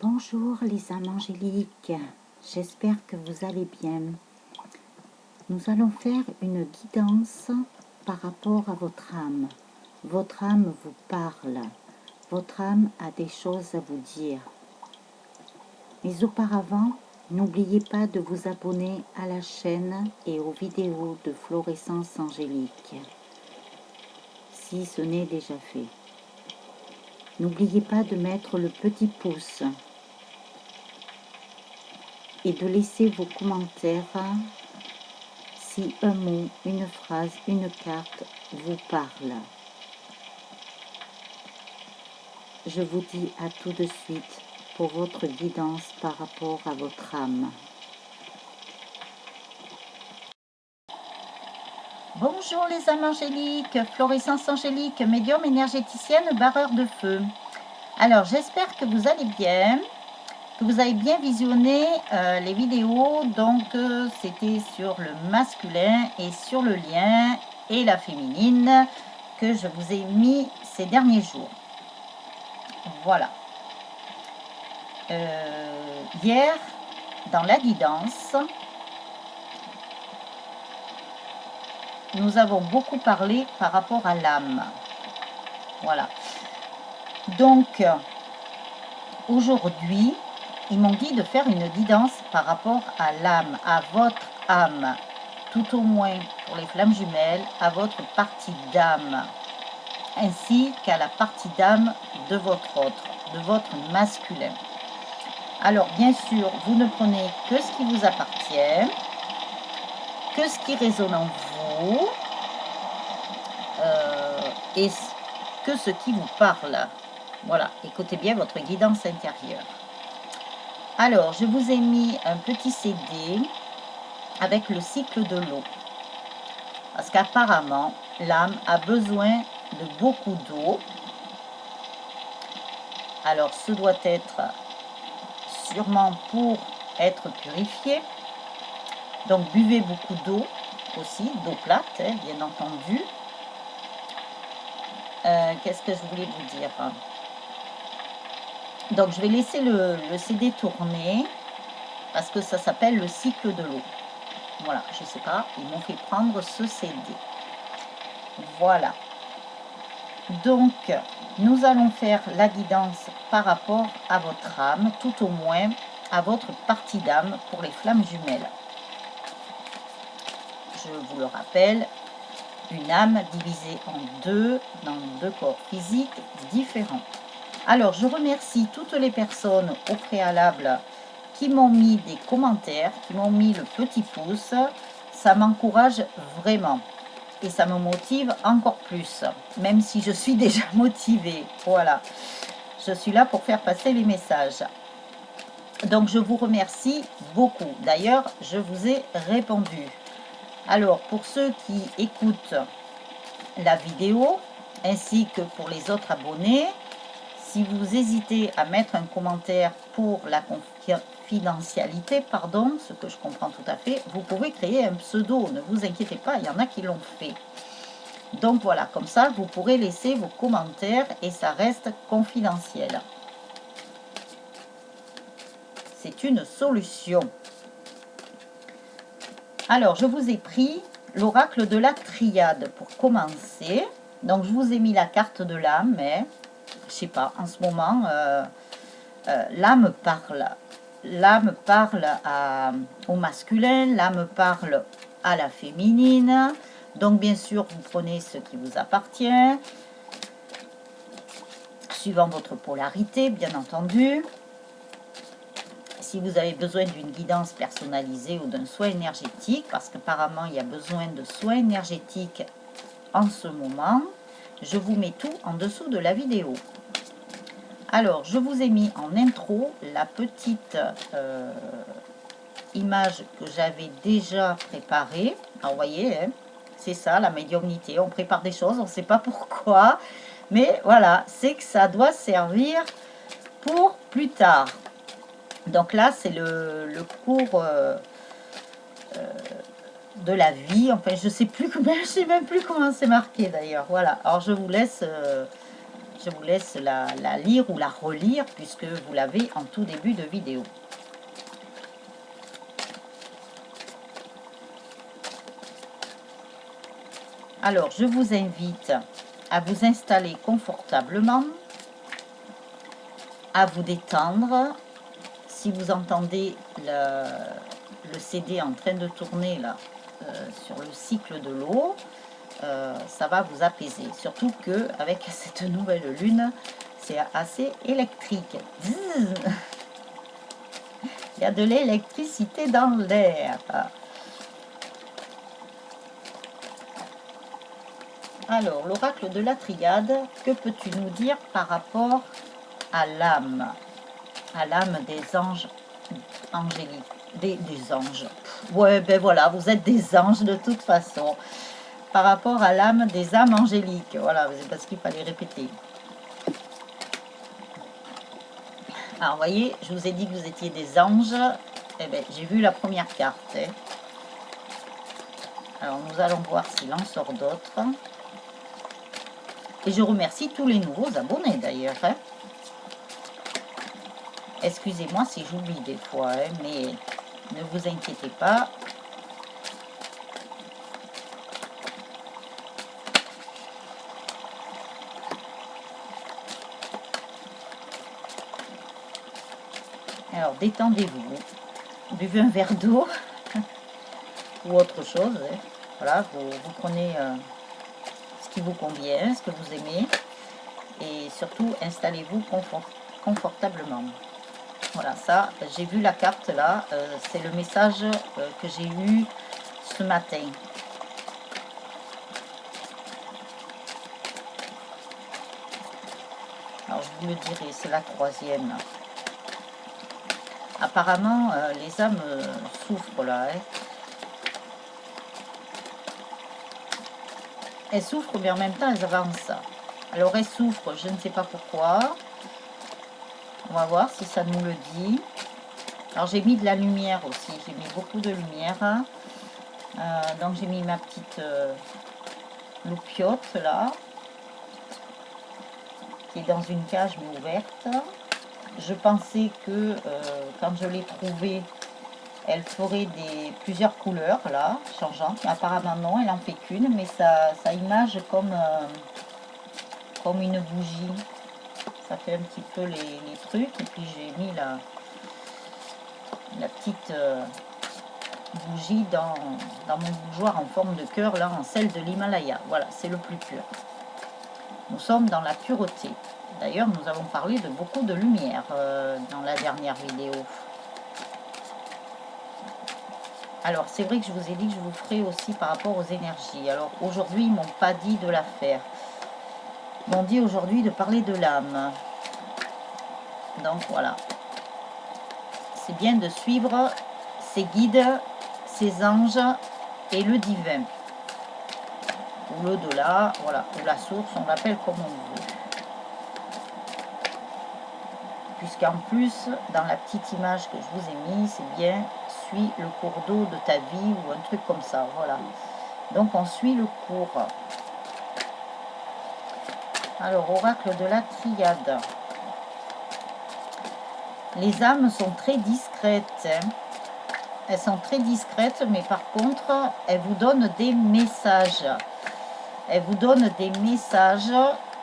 Bonjour les âmes angéliques, j'espère que vous allez bien. Nous allons faire une guidance par rapport à votre âme. Votre âme vous parle, votre âme a des choses à vous dire. Mais auparavant, n'oubliez pas de vous abonner à la chaîne et aux vidéos de Florescence Angélique, si ce n'est déjà fait. N'oubliez pas de mettre le petit pouce et de laisser vos commentaires si un mot, une phrase, une carte vous parle. Je vous dis à tout de suite pour votre guidance par rapport à votre âme. Bonjour les âmes angéliques, Florescence Angélique, médium énergéticienne, barreur de feu. Alors j'espère que vous allez bien, que vous avez bien visionné les vidéos. Donc c'était sur le masculin et sur le lien et la féminine que je vous ai mis ces derniers jours. Voilà. Hier, dans la guidance, nous avons beaucoup parlé par rapport à l'âme. Voilà. Donc, aujourd'hui, ils m'ont dit de faire une guidance par rapport à l'âme, à votre âme, tout au moins pour les flammes jumelles, à votre partie d'âme, ainsi qu'à la partie d'âme de votre autre, de votre masculin. Alors, bien sûr, vous ne prenez que ce qui vous appartient, que ce qui résonne en vous, et que ce qui vous parle. Voilà, écoutez bien votre guidance intérieure. Alors, je vous ai mis un petit CD avec le cycle de l'eau. Parce qu'apparemment, l'âme a besoin de beaucoup d'eau. Alors, ce doit être sûrement pour être purifié. Donc, buvez beaucoup d'eau aussi, d'eau plate, hein, bien entendu. Qu'est-ce que je voulais vous dire? Donc, je vais laisser le CD tourner parce que ça s'appelle le cycle de l'eau. Voilà, je ne sais pas, ils m'ont fait prendre ce CD. Voilà. Donc, nous allons faire la guidance par rapport à votre âme, tout au moins à votre partie d'âme pour les flammes jumelles. Je vous le rappelle, une âme divisée en deux, dans deux corps physiques différents. Alors, je remercie toutes les personnes au préalable qui m'ont mis des commentaires, qui m'ont mis le petit pouce. Ça m'encourage vraiment et ça me motive encore plus, même si je suis déjà motivée. Voilà, je suis là pour faire passer les messages. Donc, je vous remercie beaucoup. D'ailleurs, je vous ai répondu. Alors, pour ceux qui écoutent la vidéo, ainsi que pour les autres abonnés, si vous hésitez à mettre un commentaire pour la confidentialité, pardon, ce que je comprends tout à fait, vous pouvez créer un pseudo, ne vous inquiétez pas, il y en a qui l'ont fait. Donc voilà, comme ça, vous pourrez laisser vos commentaires et ça reste confidentiel. C'est une solution. Alors, je vous ai pris l'oracle de la triade pour commencer. Donc, je vous ai mis la carte de l'âme, mais je sais pas, en ce moment, l'âme parle. L'âme parle au masculin, l'âme parle à la féminine. Donc, bien sûr, vous prenez ce qui vous appartient, suivant votre polarité, bien entendu. Si vous avez besoin d'une guidance personnalisée ou d'un soin énergétique, parce qu'apparemment, il y a besoin de soins énergétiques en ce moment, je vous mets tout en dessous de la vidéo. Alors, je vous ai mis en intro la petite image que j'avais déjà préparée. Alors, vous voyez, hein, c'est ça, la médiumnité. On prépare des choses, on ne sait pas pourquoi. Mais voilà, c'est que ça doit servir pour plus tard. Donc là, c'est le cours de la vie. Enfin, je sais plus comment, je sais même plus comment c'est marqué d'ailleurs. Voilà. Alors je vous laisse Je vous laisse la lire ou la relire puisque vous l'avez en tout début de vidéo. Alors, je vous invite à vous installer confortablement, à vous détendre. Si vous entendez le CD en train de tourner là sur le cycle de l'eau, ça va vous apaiser. Surtout que avec cette nouvelle lune, c'est assez électrique. Zzzz. Il y a de l'électricité dans l'air. Alors, l'oracle de la triade, que peux-tu nous dire par rapport à l'âme des anges angéliques, des anges. Ouais, ben voilà, vous êtes des anges de toute façon. Par rapport à l'âme des âmes angéliques, voilà, c'est parce qu'il fallait répéter. Alors, vous voyez, je vous ai dit que vous étiez des anges. Eh bien, j'ai vu la première carte. Hein. Alors, nous allons voir s'il en sort d'autres. Et je remercie tous les nouveaux abonnés, d'ailleurs. Hein. Excusez-moi si j'oublie des fois, hein, mais ne vous inquiétez pas. Alors, détendez-vous. Buvez un verre d'eau ou autre chose. Hein. Voilà, vous prenez ce qui vous convient, ce que vous aimez. Et surtout, installez-vous confortablement. Voilà, ça, j'ai vu la carte là. C'est le message que j'ai eu ce matin. Alors, je vous le dirai, c'est la troisième. Apparemment, les âmes souffrent là. Hein. Elles souffrent, mais en même temps, elles avancent. Alors, elles souffrent, je ne sais pas pourquoi. On va voir si ça nous le dit. Alors, j'ai mis de la lumière aussi. J'ai mis beaucoup de lumière. Donc, j'ai mis ma petite loupiote là, qui est dans une cage mais ouverte. Je pensais que quand je l'ai trouvée, elle ferait plusieurs couleurs là, changeantes. Mais apparemment non, elle en fait qu'une, mais ça image comme une bougie. Ça fait un petit peu les trucs. Et puis j'ai mis la petite bougie dans mon bougeoir en forme de cœur, là, en sel de l'Himalaya. Voilà, c'est le plus pur. Nous sommes dans la pureté. D'ailleurs, nous avons parlé de beaucoup de lumière dans la dernière vidéo. Alors, c'est vrai que je vous ai dit que je vous ferai aussi par rapport aux énergies. Alors, aujourd'hui, ils ne m'ont pas dit de la faire. Ils m'ont dit aujourd'hui de parler de l'âme. Donc, voilà. C'est bien de suivre ses guides, ses anges et le divin. Ou l'au-delà, voilà, ou la source, on l'appelle comme on veut. Puisqu'en plus, dans la petite image que je vous ai mise, c'est bien, suis le cours d'eau de ta vie ou un truc comme ça, voilà. Donc on suit le cours. Alors, oracle de la triade. Les âmes sont très discrètes. Hein. Elles sont très discrètes, mais par contre, elles vous donnent des messages. Elles vous donnent des messages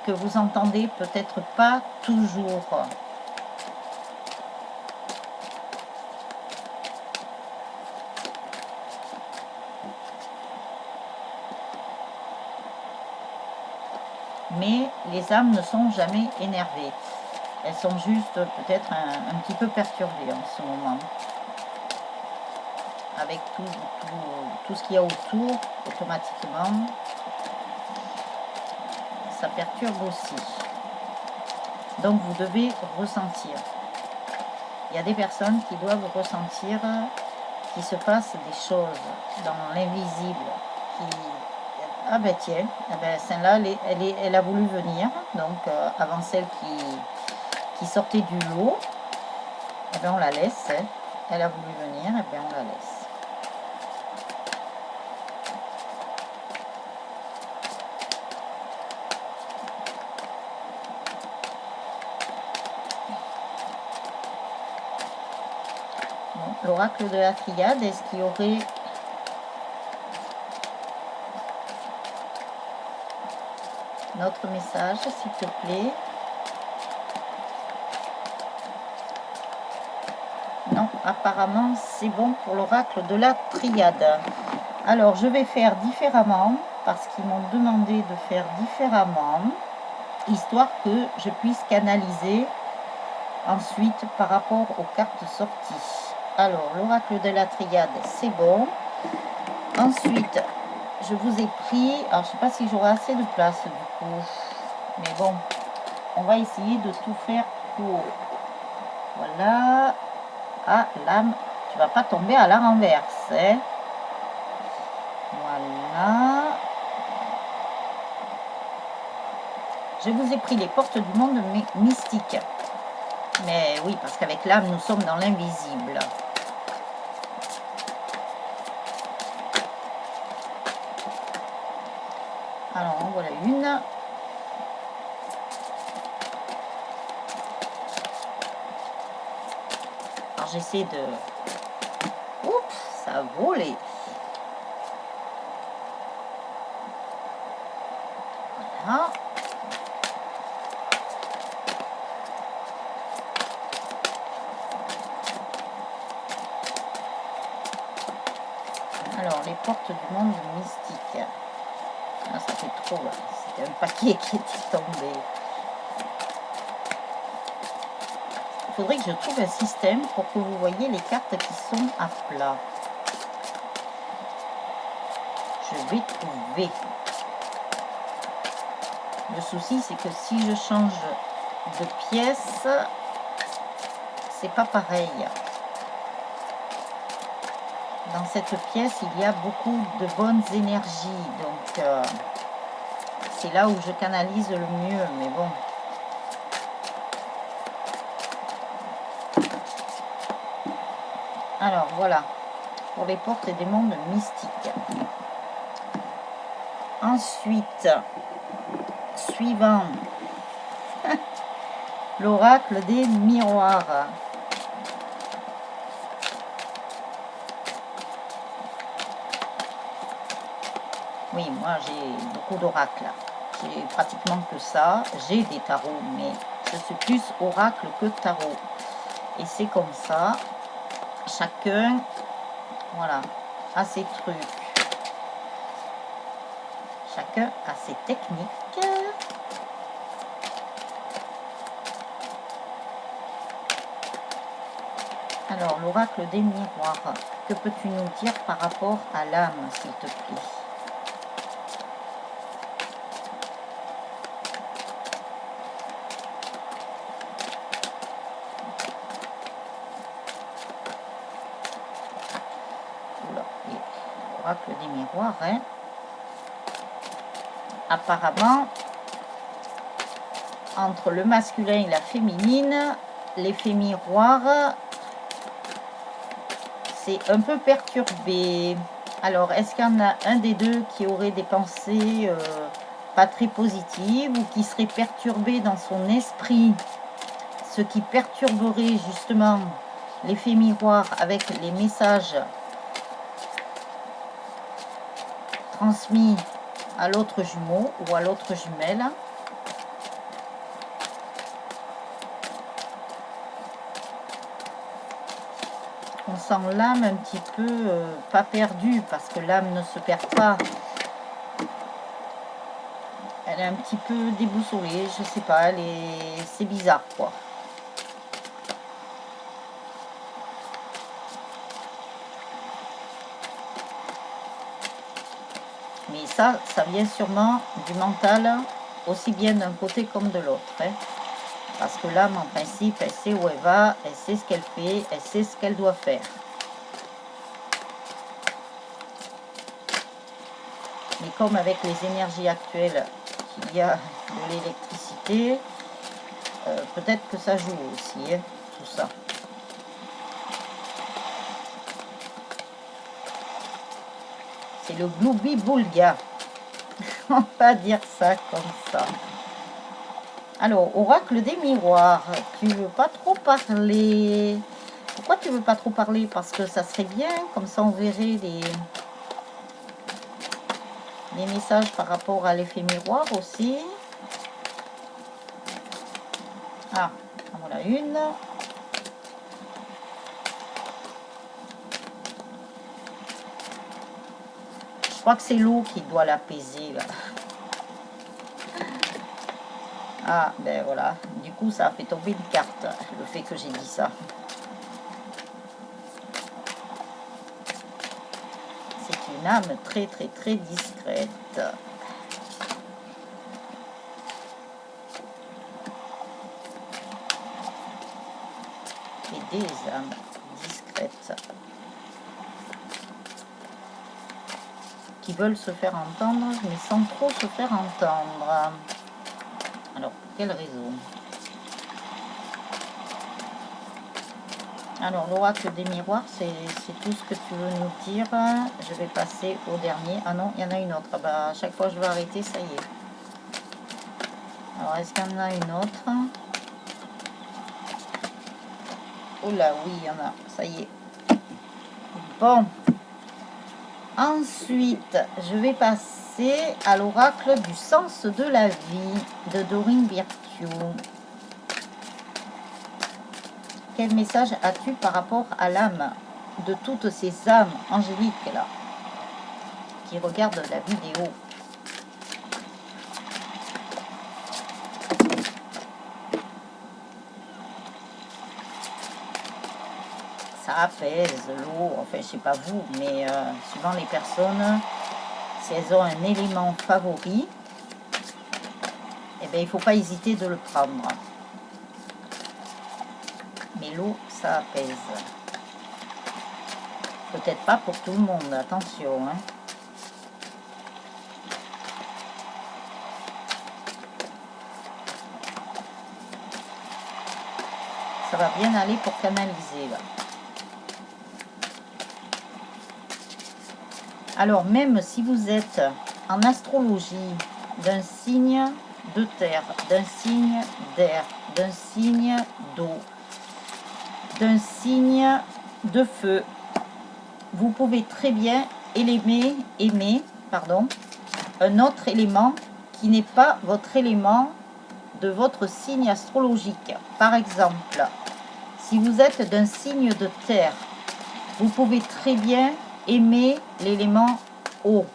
que vous entendez peut-être pas toujours. Mais les âmes ne sont jamais énervées. Elles sont juste peut-être un petit peu perturbées en ce moment. Avec tout ce qu'il y a autour, automatiquement, ça perturbe aussi. Donc vous devez ressentir. Il y a des personnes qui doivent ressentir qu'il se passe des choses dans l'invisible. Ah ben tiens, eh ben celle-là, elle a voulu venir. Donc avant celle qui sortait du lot, eh ben on la laisse. Hein. Elle a voulu venir, eh ben on la laisse. Bon, l'oracle de la triade, est-ce qu'il y aurait notre message, s'il te plaît? Non, apparemment, c'est bon pour l'oracle de la triade. Alors, je vais faire différemment, parce qu'ils m'ont demandé de faire différemment, histoire que je puisse canaliser ensuite par rapport aux cartes sorties. Alors, l'oracle de la triade, c'est bon. Ensuite, je vous ai pris... Alors, je ne sais pas si j'aurai assez de place, du coup. Mais bon, on va essayer de tout faire pour... Voilà. Ah, l'âme, tu vas pas tomber à la renverse, hein. Voilà. Je vous ai pris les portes du monde mystique. Mais oui, parce qu'avec l'âme, nous sommes dans l'invisible. Alors, en voilà une. Alors, j'essaie de... Oups, ça a volé. Voilà. Alors, les portes du monde mystique. Ah, ça fait trop, là. C'était un paquet qui était tombé. Il faudrait que je trouve un système pour que vous voyez les cartes qui sont à plat. Je vais trouver. Le souci, c'est que si je change de pièce, c'est pas pareil. Dans cette pièce, il y a beaucoup de bonnes énergies. Donc, c'est là où je canalise le mieux. Mais bon. Alors, voilà. Pour les portes des mondes mystiques. Ensuite, suivant, l'oracle des miroirs. Oui, moi j'ai beaucoup d'oracles. J'ai pratiquement que ça. J'ai des tarots, mais je suis plus oracle que tarot. Et c'est comme ça. Chacun, voilà, a ses trucs. Chacun a ses techniques. Alors, l'oracle des miroirs, que peux-tu nous dire par rapport à l'âme, s'il te plaît? L'oracle des miroirs, hein. Apparemment, entre le masculin et la féminine, l'effet miroir, c'est un peu perturbé. Alors, est-ce qu'il y en a un des deux qui aurait des pensées pas très positives ou qui serait perturbé dans son esprit, ce qui perturberait justement l'effet miroir avec les messages transmis à l'autre jumeau ou à l'autre jumelle? On sent l'âme un petit peu pas perdue, parce que l'âme ne se perd pas. Elle est un petit peu déboussolée, je sais pas, c'est bizarre quoi. Mais ça vient sûrement du mental, aussi bien d'un côté comme de l'autre, hein. Parce que l'âme, en principe, elle sait où elle va, elle sait ce qu'elle fait, elle sait ce qu'elle doit faire. Mais comme avec les énergies actuelles, il y a de l'électricité, peut-être que ça joue aussi, hein, tout ça. C'est le gloubi-boulga. On va dire ça comme ça. Alors, oracle des miroirs, tu veux pas trop parler? Pourquoi tu veux pas trop parler? Parce que ça serait bien, comme ça on verrait les messages par rapport à l'effet miroir aussi. Ah, en voilà une. Je crois que c'est l'eau qui doit l'apaiser là. Ah, ben voilà. Du coup, ça a fait tomber une carte, le fait que j'ai dit ça. C'est une âme très très très discrète. Et des âmes discrètes qui veulent se faire entendre, mais sans trop se faire entendre. Alors, pour quelle raison? Alors, l'oracle des miroirs, c'est tout ce que tu veux nous dire. Je vais passer au dernier. Ah non, il y en a une autre. Ah bah, à chaque fois que je vais arrêter, ça y est. Alors, est-ce qu'il y en a une autre? Oh là, oui, il y en a. Ça y est. Bon. Ensuite, je vais passer à l'oracle du sens de la vie de Dorine Virtue. Quel message as-tu par rapport à l'âme de toutes ces âmes angéliques là qui regardent la vidéo? Ça apaise l'eau, enfin je sais pas vous, mais suivant les personnes, si elles ont un élément favori, eh bien il ne faut pas hésiter de le prendre. Mais l'eau, ça apaise. Peut-être pas pour tout le monde, attention. Hein. Ça va bien aller pour canaliser là. Alors même si vous êtes en astrologie d'un signe de terre, d'un signe d'air, d'un signe d'eau, d'un signe de feu, vous pouvez très bien aimer un autre élément qui n'est pas votre élément de votre signe astrologique. Par exemple, si vous êtes d'un signe de terre, vous pouvez très bien aimer l'élément eau.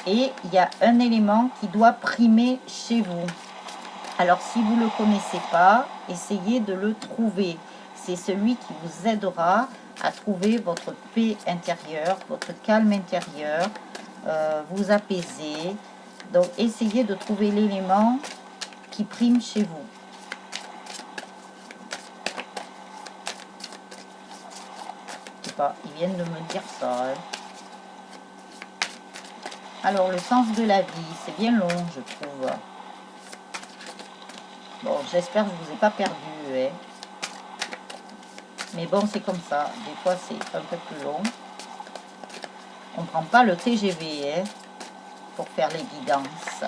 Et il y a un élément qui doit primer chez vous. Alors si vous ne le connaissez pas, essayez de le trouver. C'est celui qui vous aidera à trouver votre paix intérieure, votre calme intérieur, vous apaiser. Donc essayez de trouver l'élément qui prime chez vous. Je sais pas, ils viennent de me dire ça. Hein. Alors le sens de la vie, c'est bien long je trouve. Bon, j'espère que je vous ai pas perdu. Hein. Mais bon, c'est comme ça. Des fois, c'est un peu plus long. On ne prend pas le TGV hein, pour faire les guidances.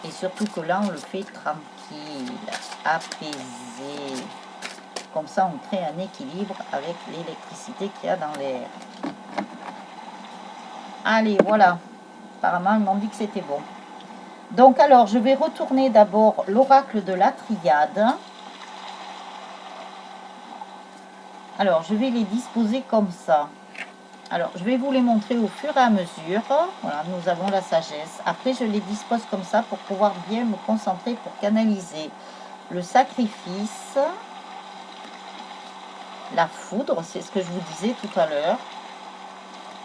Et surtout que là, on le fait tranquille, apaisé. Comme ça, on crée un équilibre avec l'électricité qu'il y a dans l'air. Allez, voilà. Apparemment, ils m'ont dit que c'était bon. Donc, alors, je vais retourner d'abord l'oracle de la triade. Alors, je vais les disposer comme ça. Alors, je vais vous les montrer au fur et à mesure. Voilà, nous avons la sagesse. Après, je les dispose comme ça pour pouvoir bien me concentrer pour canaliser le sacrifice, la foudre, c'est ce que je vous disais tout à l'heure.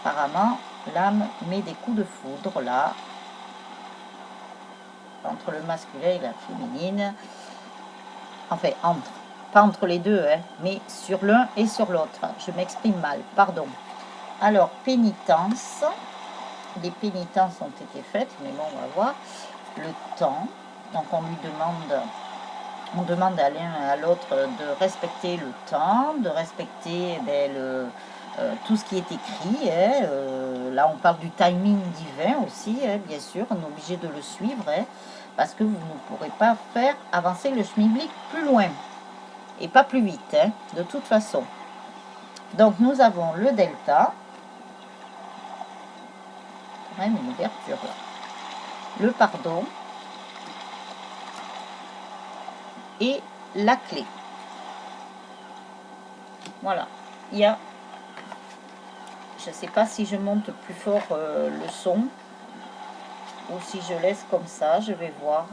Apparemment, l'âme met des coups de foudre, là, entre le masculin et la féminine. Enfin, pas entre les deux, hein, mais sur l'un et sur l'autre. Je m'exprime mal, pardon. Alors, pénitence. Les pénitences ont été faites, mais bon, on va voir. Le temps. Donc, on demande à l'un et à l'autre de respecter le temps, de respecter tout ce qui est écrit. Hein. Là, on parle du timing divin aussi, hein, bien sûr. On est obligé de le suivre. Hein. parce que vous ne pourrez pas faire avancer le schmilblick plus loin et pas plus vite, hein, de toute façon. Donc nous avons le delta, quand même une ouverture là, le pardon et la clé. Voilà, il y a, je ne sais pas si je monte plus fort le son ou si je laisse comme ça, je vais voir.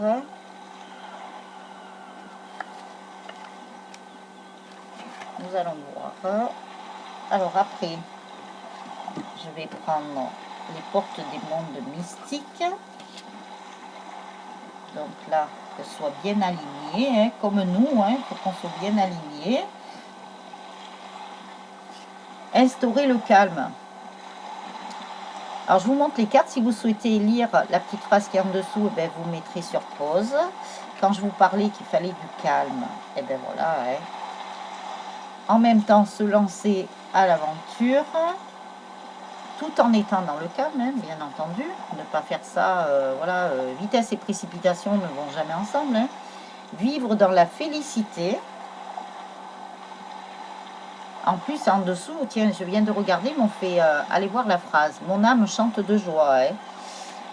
Nous allons voir. Alors après, je vais prendre les portes des mondes mystiques. Donc là, que ce soit bien aligné, hein, comme nous, hein, il faut qu'on soit bien aligné. Instaurer le calme. Alors je vous montre les cartes. Si vous souhaitez lire la petite phrase qui est en dessous, eh bien, vous mettrez sur pause. Quand je vous parlais qu'il fallait du calme, et eh bien voilà. Hein. En même temps, se lancer à l'aventure, tout en étant dans le calme, hein, bien entendu. Ne pas faire ça, voilà, vitesse et précipitation ne vont jamais ensemble. Hein. Vivre dans la félicité. En plus, en dessous, tiens, je viens de regarder, m'ont fait aller voir la phrase. Mon âme chante de joie. Hein.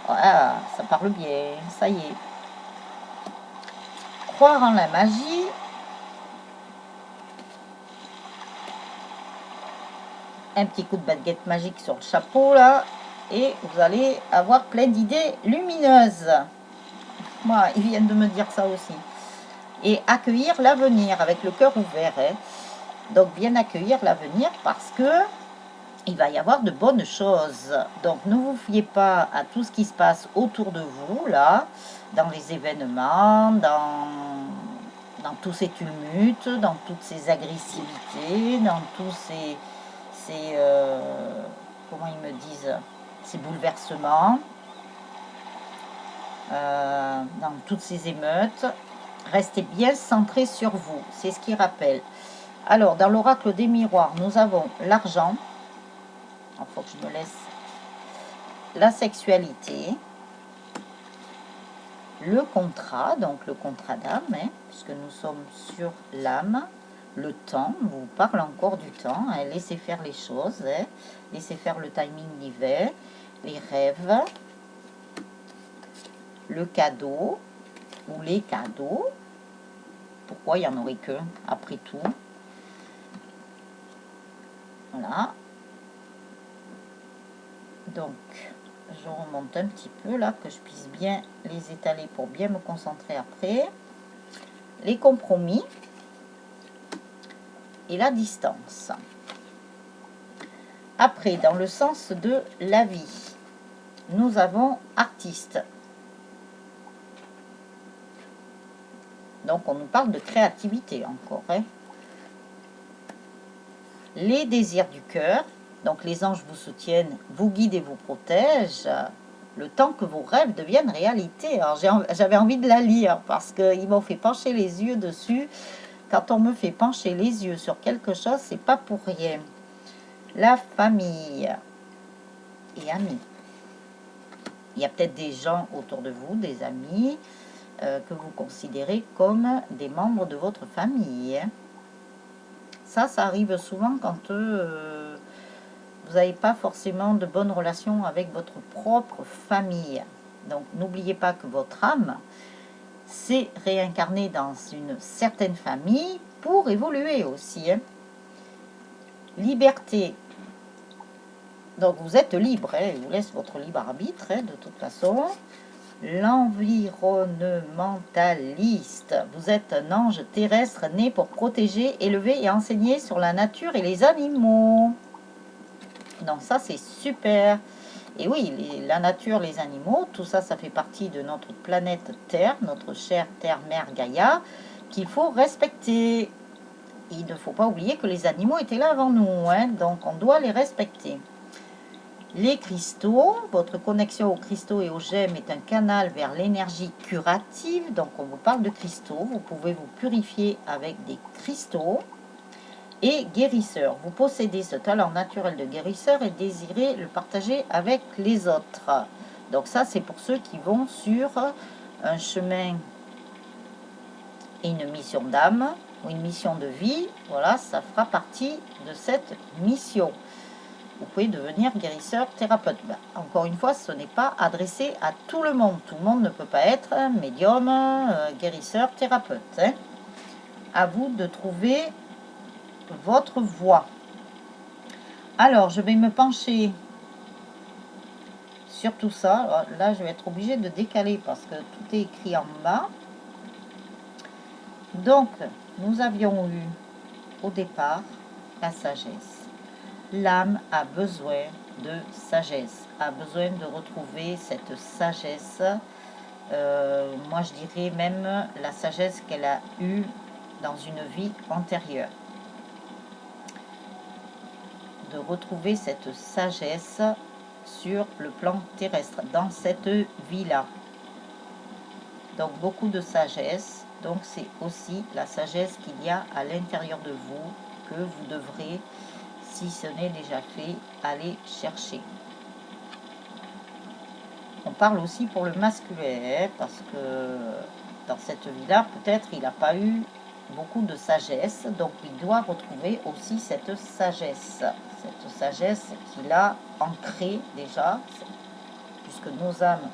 Ah, ça parle bien, ça y est. Croire en la magie. Un petit coup de baguette magique sur le chapeau, là. Et vous allez avoir plein d'idées lumineuses. Moi, ils viennent de me dire ça aussi. Et accueillir l'avenir avec le cœur ouvert. Hein. Donc, bien accueillir l'avenir parce que il va y avoir de bonnes choses. Donc, ne vous fiez pas à tout ce qui se passe autour de vous, là, dans les événements, dans tous ces tumultes, dans toutes ces agressivités, dans tous ces comment ils me disent, ces bouleversements, dans toutes ces émeutes. Restez bien centré sur vous, c'est ce qui rappelle. Alors, dans l'oracle des miroirs, nous avons l'argent. Il faut que je me laisse la sexualité, le contrat, donc le contrat d'âme, hein, puisque nous sommes sur l'âme, le temps, on vous parle encore du temps, hein, laissez faire les choses, hein, laissez faire le timing divin, les rêves, le cadeau, ou les cadeaux, pourquoi il n'y en aurait qu'un, après tout, voilà, donc je remonte un petit peu là, que je puisse bien les étaler pour bien me concentrer après, les compromis, et la distance. Après, dans le sens de la vie, nous avons artiste. Donc, on nous parle de créativité encore. Hein. Les désirs du cœur. Donc, les anges vous soutiennent, vous guident et vous protègent. Le temps que vos rêves deviennent réalité. Alors, j'avais envie de la lire parce qu'ils m'ont fait pencher les yeux dessus. Quand on me fait pencher les yeux sur quelque chose, c'est pas pour rien. La famille et amis. Il y a peut-être des gens autour de vous, des amis, que vous considérez comme des membres de votre famille. Hein. Ça arrive souvent quand vous n'avez pas forcément de bonnes relations avec votre propre famille. Donc, n'oubliez pas que votre âme s'est réincarnée dans une certaine famille pour évoluer aussi. Hein. Liberté. Donc, vous êtes libre, hein, je vous laisse votre libre arbitre, hein, de toute façon. L'environnementaliste. Vous êtes un ange terrestre né pour protéger, élever et enseigner sur la nature et les animaux. Donc ça, c'est super. Et oui, la nature, les animaux, tout ça, ça fait partie de notre planète Terre, notre chère Terre-Mère Gaïa, qu'il faut respecter. Il ne faut pas oublier que les animaux étaient là avant nous, hein, donc on doit les respecter. Les cristaux, votre connexion aux cristaux et aux gemmes est un canal vers l'énergie curative, donc on vous parle de cristaux, vous pouvez vous purifier avec des cristaux. Et guérisseur, vous possédez ce talent naturel de guérisseur et désirez le partager avec les autres. Donc ça, c'est pour ceux qui vont sur un chemin et une mission d'âme ou une mission de vie, voilà, ça fera partie de cette mission. Vous pouvez devenir guérisseur, thérapeute. Ben, encore une fois, ce n'est pas adressé à tout le monde. Tout le monde ne peut pas être médium, guérisseur, thérapeute. Hein. À vous de trouver votre voie. Alors, je vais me pencher sur tout ça. Alors, là, je vais être obligée de décaler parce que tout est écrit en bas. Donc, nous avions eu au départ la sagesse. L'âme a besoin de sagesse, a besoin de retrouver cette sagesse. Moi, je dirais même la sagesse qu'elle a eue dans une vie antérieure. De retrouver cette sagesse sur le plan terrestre, dans cette vie-là. Donc, beaucoup de sagesse. Donc, c'est aussi la sagesse qu'il y a à l'intérieur de vous que vous devrez, si ce n'est déjà fait, aller chercher. On parle aussi pour le masculin, parce que dans cette vie-là, peut-être il n'a pas eu beaucoup de sagesse, donc il doit retrouver aussi cette sagesse qu'il a ancrée déjà, puisque nos âmes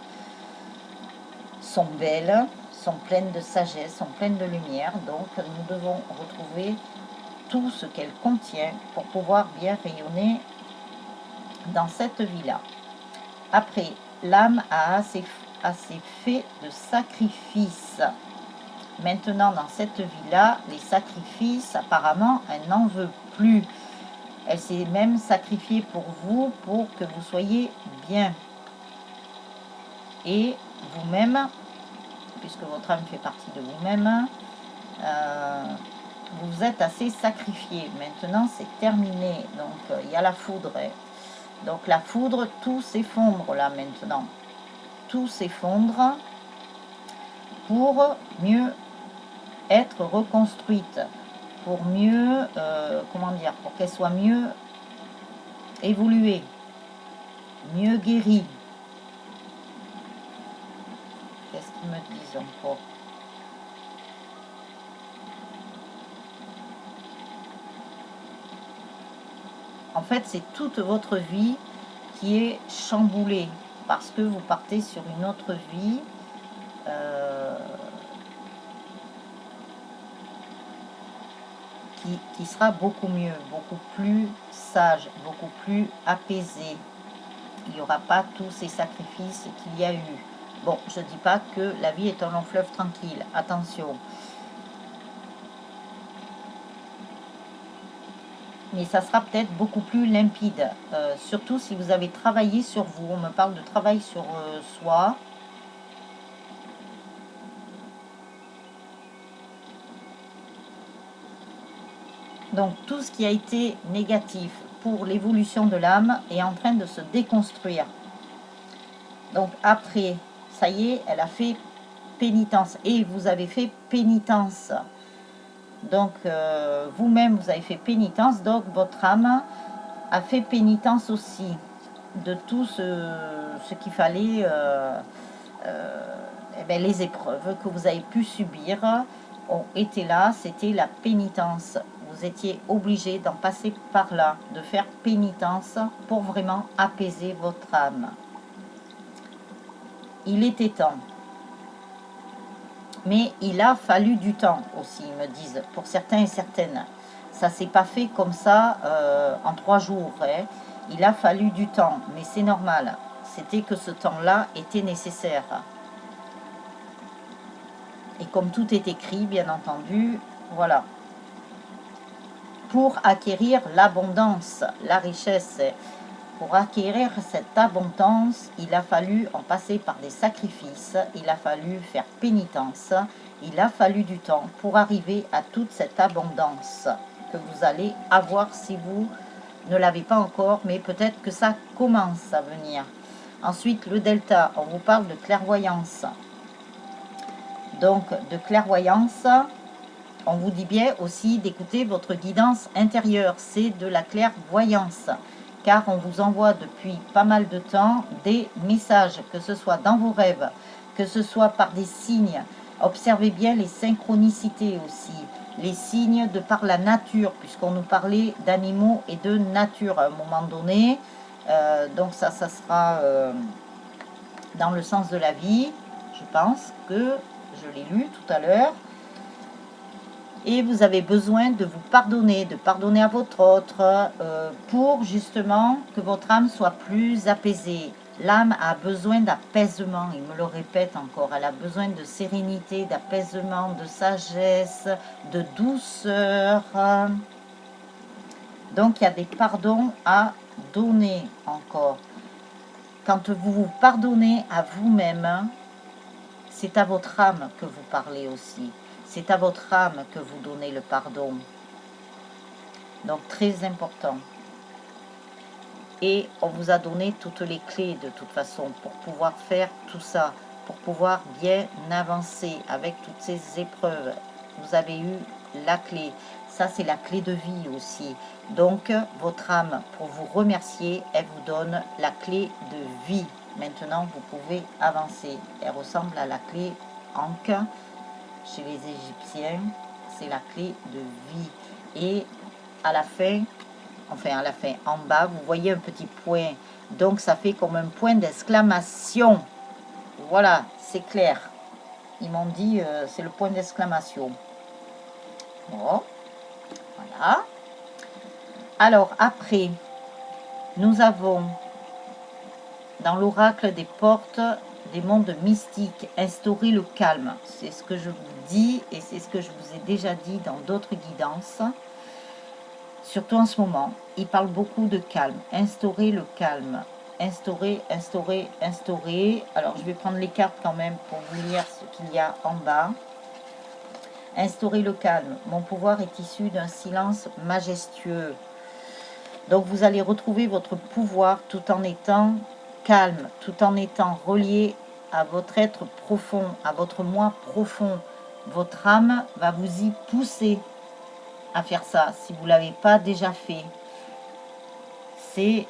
sont belles, sont pleines de sagesse, sont pleines de lumière, donc nous devons retrouver tout ce qu'elle contient pour pouvoir bien rayonner dans cette vie-là. Après, l'âme a assez fait de sacrifices. Maintenant, dans cette vie-là, les sacrifices, apparemment, elle n'en veut plus. Elle s'est même sacrifiée pour vous, pour que vous soyez bien. Et vous-même, puisque votre âme fait partie de vous-même, vous êtes assez sacrifié. Maintenant, c'est terminé. Donc, il y a la foudre. Donc, la foudre, tout s'effondre là maintenant. Tout s'effondre pour mieux être reconstruite, pour mieux, comment dire, pour qu'elle soit mieux évoluée, mieux guérie. Qu'est-ce qu'ils me disent encore? En fait, c'est toute votre vie qui est chamboulée parce que vous partez sur une autre vie. Qui sera beaucoup mieux, beaucoup plus sage, beaucoup plus apaisé. Il n'y aura pas tous ces sacrifices qu'il y a eu. Bon, je ne dis pas que la vie est un long fleuve tranquille, attention. Mais ça sera peut-être beaucoup plus limpide, surtout si vous avez travaillé sur vous. On me parle de travail sur soi. Donc tout ce qui a été négatif pour l'évolution de l'âme est en train de se déconstruire. Donc après, ça y est, elle a fait pénitence. Et vous avez fait pénitence. Donc vous-même, vous avez fait pénitence. Donc votre âme a fait pénitence aussi de tout ce qu'il fallait, eh bien, les épreuves que vous avez pu subir ont été là, c'était la pénitence. Vous étiez obligé d'en passer par là, de faire pénitence pour vraiment apaiser votre âme. Il était temps. Mais il a fallu du temps aussi, ils me disent, pour certains et certaines. Ça ne s'est pas fait comme ça en 3 jours. Hein. Il a fallu du temps, mais c'est normal. C'était que ce temps-là était nécessaire. Et comme tout est écrit, bien entendu, voilà. Pour acquérir l'abondance, la richesse, pour acquérir cette abondance, il a fallu en passer par des sacrifices, il a fallu faire pénitence, il a fallu du temps pour arriver à toute cette abondance que vous allez avoir si vous ne l'avez pas encore, mais peut-être que ça commence à venir. Ensuite, le delta, on vous parle de clairvoyance. Donc, de clairvoyance, on vous dit bien aussi d'écouter votre guidance intérieure, c'est de la clairvoyance. Car on vous envoie depuis pas mal de temps des messages, que ce soit dans vos rêves, que ce soit par des signes. Observez bien les synchronicités aussi, les signes de par la nature, puisqu'on nous parlait d'animaux et de nature à un moment donné. Donc ça sera dans le sens de la vie, je pense que je l'ai lu tout à l'heure. Et vous avez besoin de vous pardonner, de pardonner à votre autre, pour justement que votre âme soit plus apaisée. L'âme a besoin d'apaisement, il me le répète encore, elle a besoin de sérénité, d'apaisement, de sagesse, de douceur. Donc il y a des pardons à donner encore. Quand vous vous pardonnez à vous-même, c'est à votre âme que vous parlez aussi. C'est à votre âme que vous donnez le pardon. Donc très important. Et on vous a donné toutes les clés de toute façon pour pouvoir faire tout ça, pour pouvoir bien avancer avec toutes ces épreuves. Vous avez eu la clé. Ça, c'est la clé de vie aussi. Donc, votre âme, pour vous remercier, elle vous donne la clé de vie. Maintenant, vous pouvez avancer. Elle ressemble à la clé Ankh chez les Égyptiens. C'est la clé de vie. Et à la fin, enfin à la fin, en bas, vous voyez un petit point. Donc, ça fait comme un point d'exclamation. Voilà, c'est clair. Ils m'ont dit, c'est le point d'exclamation. Bon, voilà. Alors, après, nous avons, dans l'oracle des portes des mondes mystiques, instaurer le calme. C'est ce que je vous dis et c'est ce que je vous ai déjà dit dans d'autres guidances. Surtout en ce moment, il parle beaucoup de calme. Instaurer le calme. Instaurer, instaurer, instaurer. Alors, je vais prendre les cartes quand même pour vous lire ce qu'il y a en bas. Instaurer le calme. Mon pouvoir est issu d'un silence majestueux. Donc, vous allez retrouver votre pouvoir tout en étant calme, tout en étant relié à votre être profond, à votre moi profond. Votre âme va vous y pousser à faire ça, si vous ne l'avez pas déjà fait. C'est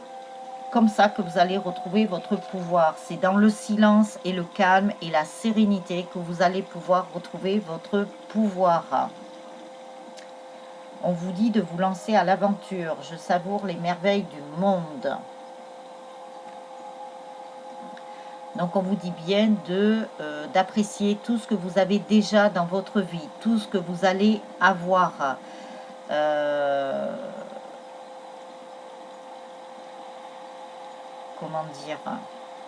comme ça que vous allez retrouver votre pouvoir. C'est dans le silence et le calme et la sérénité que vous allez pouvoir retrouver votre pouvoir. On vous dit de vous lancer à l'aventure. Je savoure les merveilles du monde. Donc on vous dit bien d'apprécier tout ce que vous avez déjà dans votre vie, tout ce que vous allez avoir. Comment dire?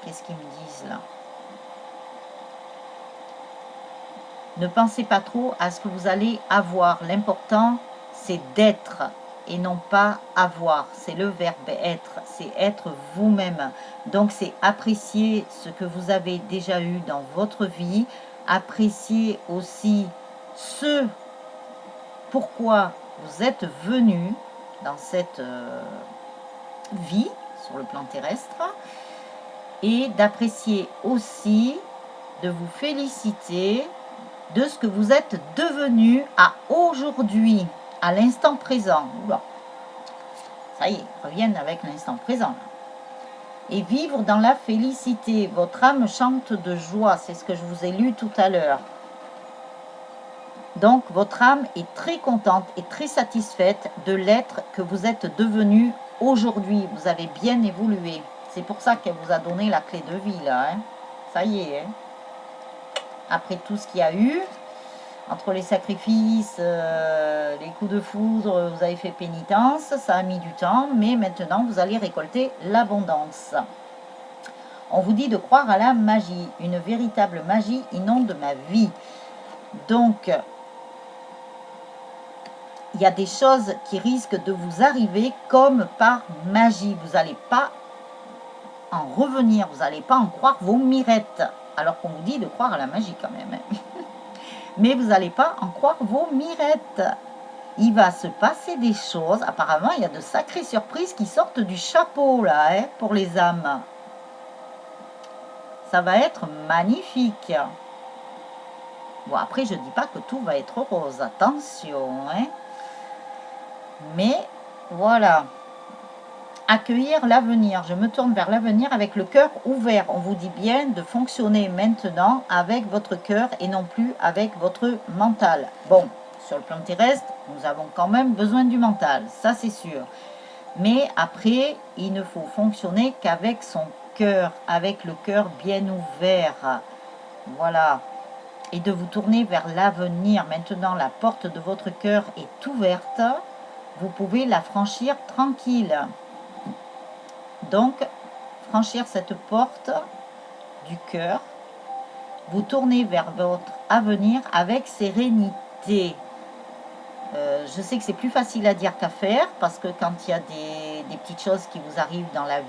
Qu'est-ce qu'ils me disent là? Ne pensez pas trop à ce que vous allez avoir. L'important, c'est d'être et non pas avoir. C'est le verbe être. C'est être vous-même. Donc, c'est apprécier ce que vous avez déjà eu dans votre vie. Apprécier aussi ce pourquoi vous êtes venu dans cette vie sur le plan terrestre. Et d'apprécier aussi, de vous féliciter de ce que vous êtes devenu à aujourd'hui, à l'instant présent. Oula. Ça y est, reviennent avec l'instant présent. Et vivre dans la félicité. Votre âme chante de joie, c'est ce que je vous ai lu tout à l'heure. Donc, votre âme est très contente et très satisfaite de l'être que vous êtes devenu aujourd'hui. Vous avez bien évolué. C'est pour ça qu'elle vous a donné la clé de vie, là. Hein. Ça y est. Hein. Après tout ce qu'il y a eu, entre les sacrifices, les coups de foudre, vous avez fait pénitence, ça a mis du temps, mais maintenant vous allez récolter l'abondance. On vous dit de croire à la magie, une véritable magie inonde ma vie. Donc, il y a des choses qui risquent de vous arriver comme par magie. Vous n'allez pas en revenir, vous n'allez pas en croire vos mirettes, alors qu'on vous dit de croire à la magie quand même. Mais vous n'allez pas en croire vos mirettes. Il va se passer des choses. Apparemment, il y a de sacrées surprises qui sortent du chapeau, là, hein, pour les âmes. Ça va être magnifique. Bon, après, je ne dis pas que tout va être rose. Attention, hein. Mais, voilà. accueillir l'avenir. Je me tourne vers l'avenir avec le cœur ouvert. On vous dit bien de fonctionner maintenant avec votre cœur et non plus avec votre mental. Bon, sur le plan terrestre, nous avons quand même besoin du mental, ça c'est sûr. Mais après, il ne faut fonctionner qu'avec son cœur, avec le cœur bien ouvert. Voilà. Et de vous tourner vers l'avenir. Maintenant, la porte de votre cœur est ouverte. Vous pouvez la franchir tranquille. Donc, franchir cette porte du cœur, vous tournez vers votre avenir avec sérénité. Je sais que c'est plus facile à dire qu'à faire, parce que quand il y a des petites choses qui vous arrivent dans la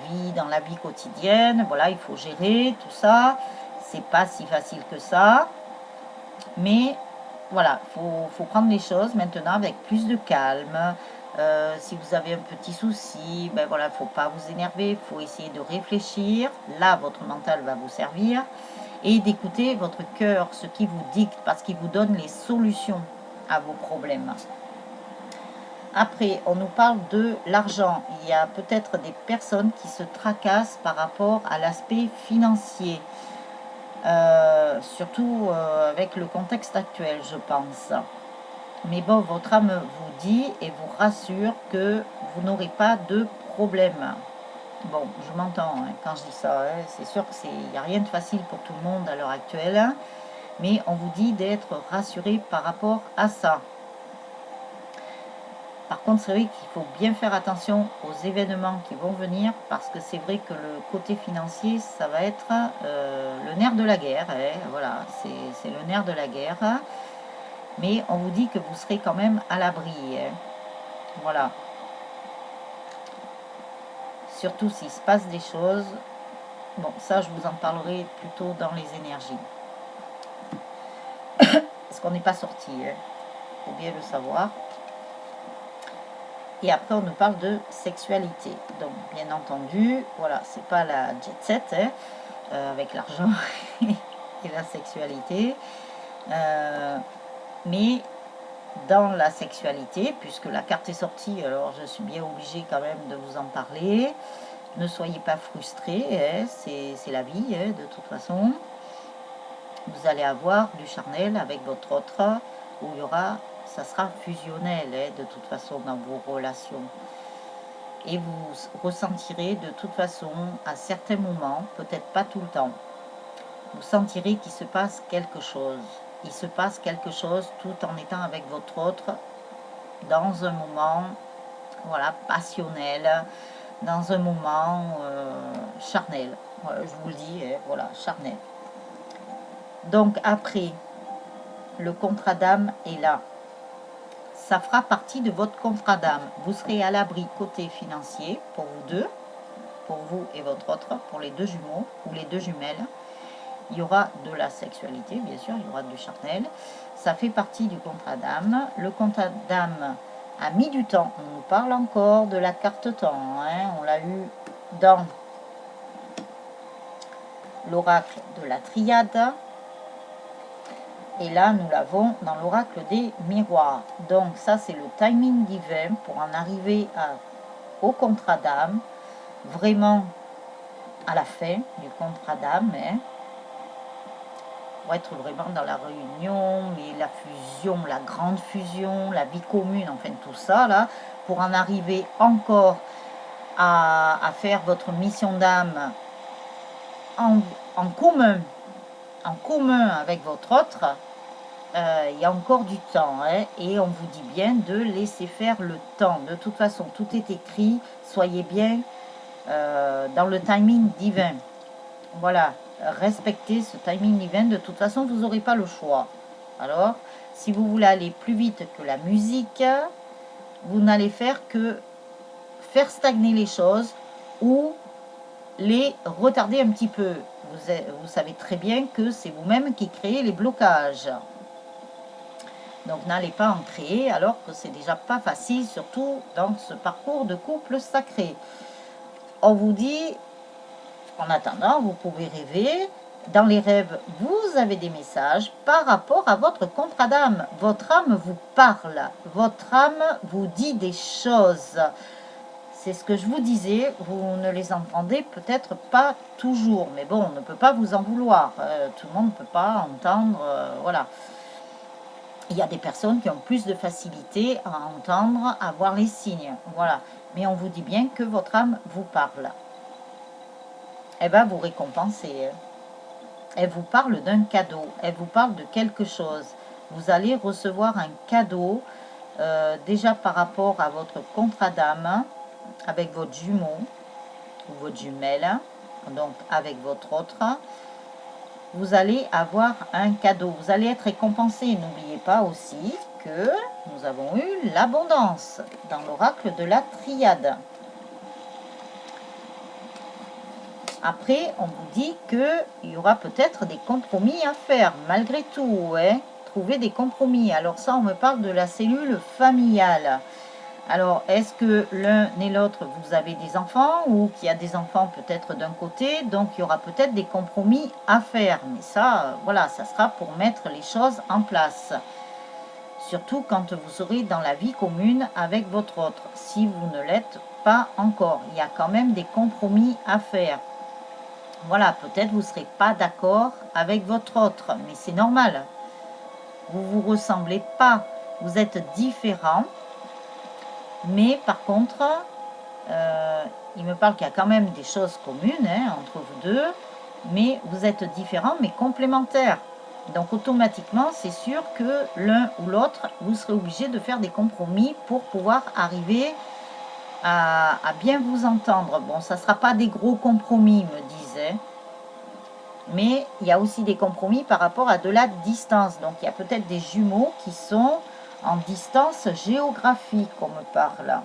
vie quotidienne, voilà, il faut gérer tout ça. C'est pas si facile que ça. Mais voilà, faut prendre les choses maintenant avec plus de calme. Si vous avez un petit souci, ben voilà, faut pas vous énerver, il faut essayer de réfléchir. Là, votre mental va vous servir. Et d'écouter votre cœur, ce qui vous dicte, parce qu'il vous donne les solutions à vos problèmes. Après, on nous parle de l'argent. Il y a peut-être des personnes qui se tracassent par rapport à l'aspect financier. Surtout avec le contexte actuel, je pense. Mais bon, votre âme vous dit et vous rassure que vous n'aurez pas de problème. Bon, je m'entends hein, quand je dis ça. Hein, c'est sûr qu'il n'y a rien de facile pour tout le monde à l'heure actuelle. Hein, mais on vous dit d'être rassuré par rapport à ça. Par contre, c'est vrai qu'il faut bien faire attention aux événements qui vont venir, parce que c'est vrai que le côté financier, ça va être le nerf de la guerre. Hein, voilà, c'est le nerf de la guerre. Mais on vous dit que vous serez quand même à l'abri. Hein, voilà. Surtout s'il se passe des choses. Bon, ça, je vous en parlerai plutôt dans les énergies. Parce qu'on n'est pas sorti. Il faut bien le savoir. Et après, on nous parle de sexualité. Donc, bien entendu, voilà, c'est pas la jet set, hein, avec l'argent et la sexualité. Mais dans la sexualité, puisque la carte est sortie, alors je suis bien obligée quand même de vous en parler. Ne soyez pas frustrés, hein, c'est la vie, hein, de toute façon. Vous allez avoir du charnel avec votre autre, où il y aura... ça sera fusionnel hein, de toute façon dans vos relations. Et vous ressentirez de toute façon à certains moments, peut-être pas tout le temps, vous sentirez qu'il se passe quelque chose. Il se passe quelque chose tout en étant avec votre autre dans un moment voilà, passionnel, dans un moment charnel. Voilà, je vous le dis, hein, voilà, charnel. Donc après, le contrat d'âme est là. Ça fera partie de votre contrat d'âme. Vous serez à l'abri côté financier pour vous deux, pour vous et votre autre, pour les deux jumeaux ou les deux jumelles. Il y aura de la sexualité, bien sûr, il y aura du charnel. Ça fait partie du contrat d'âme. Le contrat d'âme a mis du temps. On nous parle encore de la carte temps. Hein. On l'a eu dans l'oracle de la triade. Et là, nous l'avons dans l'oracle des miroirs. Donc ça, c'est le timing divin pour en arriver au contrat d'âme, vraiment à la fin du contrat d'âme, hein, pour être vraiment dans la réunion, mais la fusion, la grande fusion, la vie commune, enfin tout ça, là, pour en arriver encore à faire votre mission d'âme en commun avec votre autre. Il y a encore du temps hein, et on vous dit bien de laisser faire le temps. De toute façon, tout est écrit. Soyez bien dans le timing divin. Voilà, respectez ce timing divin. De toute façon, vous n'aurez pas le choix. Alors, si vous voulez aller plus vite que la musique, vous n'allez faire que faire stagner les choses ou les retarder un petit peu. Vous savez très bien que c'est vous-même qui créez les blocages. Donc n'allez pas en créer alors que c'est déjà pas facile, surtout dans ce parcours de couple sacré. On vous dit, en attendant, vous pouvez rêver. Dans les rêves, vous avez des messages par rapport à votre contrat d'âme. Votre âme vous parle, votre âme vous dit des choses. c'est ce que je vous disais, vous ne les entendez peut-être pas toujours, mais bon, on ne peut pas vous en vouloir. Tout le monde ne peut pas entendre, voilà. Il y a des personnes qui ont plus de facilité à entendre, à voir les signes, voilà. Mais on vous dit bien que votre âme vous parle. Elle va vous récompenser. Elle vous parle d'un cadeau, elle vous parle de quelque chose. Vous allez recevoir un cadeau, déjà par rapport à votre contrat d'âme, avec votre jumeau ou votre jumelle, donc avec votre autre. Vous allez avoir un cadeau, vous allez être récompensé. N'oubliez pas aussi que nous avons eu l'abondance dans l'oracle de la triade. Après, on vous dit qu'il y aura peut-être des compromis à faire, malgré tout, hein, trouver des compromis. Alors ça, on me parle de la cellule familiale. Alors, est-ce que l'un et l'autre, vous avez des enfants, ou qu'il y a des enfants peut-être d'un côté, donc il y aura peut-être des compromis à faire. Mais ça, voilà, ça sera pour mettre les choses en place. Surtout quand vous serez dans la vie commune avec votre autre. Si vous ne l'êtes pas encore, il y a quand même des compromis à faire. Voilà, peut-être vous ne serez pas d'accord avec votre autre, mais c'est normal. Vous ne vous ressemblez pas, vous êtes différents. Mais par contre, il me parle qu'il y a quand même des choses communes hein, entre vous deux, mais vous êtes différents mais complémentaires. Donc automatiquement, c'est sûr que l'un ou l'autre, vous serez obligé de faire des compromis pour pouvoir arriver à bien vous entendre. Bon, ça ne sera pas des gros compromis, me disait. Mais il y a aussi des compromis par rapport à de la distance. Donc il y a peut-être des jumeaux qui sont en distance géographique, on me parle.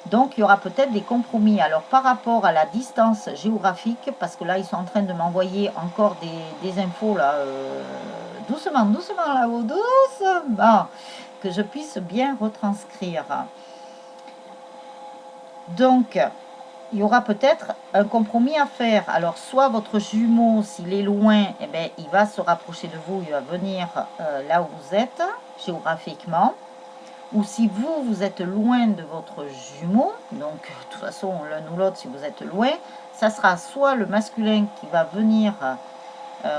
Donc il y aura peut-être des compromis. Alors par rapport à la distance géographique, parce que là ils sont en train de m'envoyer encore des infos là, doucement, doucement là-haut, doucement, que je puisse bien retranscrire. Donc il y aura peut-être un compromis à faire. Alors, soit votre jumeau, s'il est loin, eh bien, il va se rapprocher de vous, il va venir là où vous êtes, géographiquement. Ou si vous, vous êtes loin de votre jumeau, donc de toute façon, l'un ou l'autre, si vous êtes loin, ça sera soit le masculin qui va venir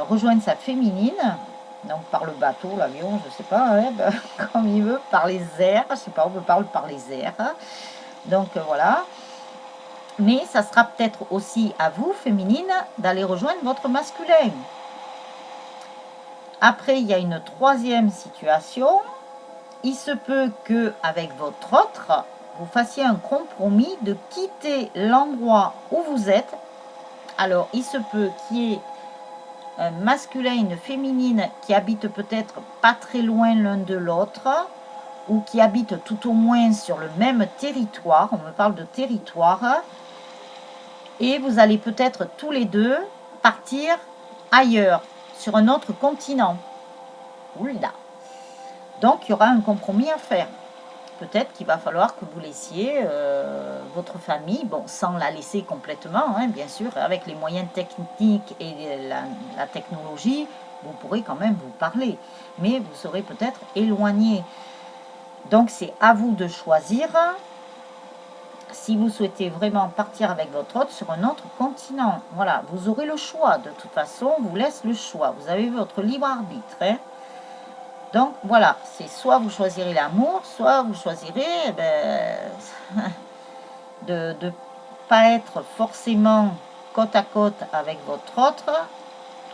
rejoindre sa féminine, donc par le bateau, l'avion, je ne sais pas, hein, ben, comme il veut, par les airs, je ne sais pas, on me parle par les airs. Donc voilà. Mais ça sera peut-être aussi à vous, féminine, d'aller rejoindre votre masculin. Après, il y a une troisième situation. Il se peut qu'avec votre autre, vous fassiez un compromis de quitter l'endroit où vous êtes. Alors, il se peut qu'il y ait un masculin et une féminine qui habitent peut-être pas très loin l'un de l'autre, ou qui habitent tout au moins sur le même territoire. On me parle de territoire. Et vous allez peut-être tous les deux partir ailleurs, sur un autre continent. Oula. Donc, il y aura un compromis à faire. Peut-être qu'il va falloir que vous laissiez votre famille, bon, sans la laisser complètement, hein, bien sûr, avec les moyens techniques et la technologie, vous pourrez quand même vous parler. Mais vous serez peut-être éloigné. Donc, c'est à vous de choisir si vous souhaitez vraiment partir avec votre hôte sur un autre continent. Voilà, vous aurez le choix. De toute façon, on vous laisse le choix. Vous avez votre libre arbitre. Hein. Donc, voilà, c'est soit vous choisirez l'amour, soit vous choisirez de ne pas être forcément côte à côte avec votre autre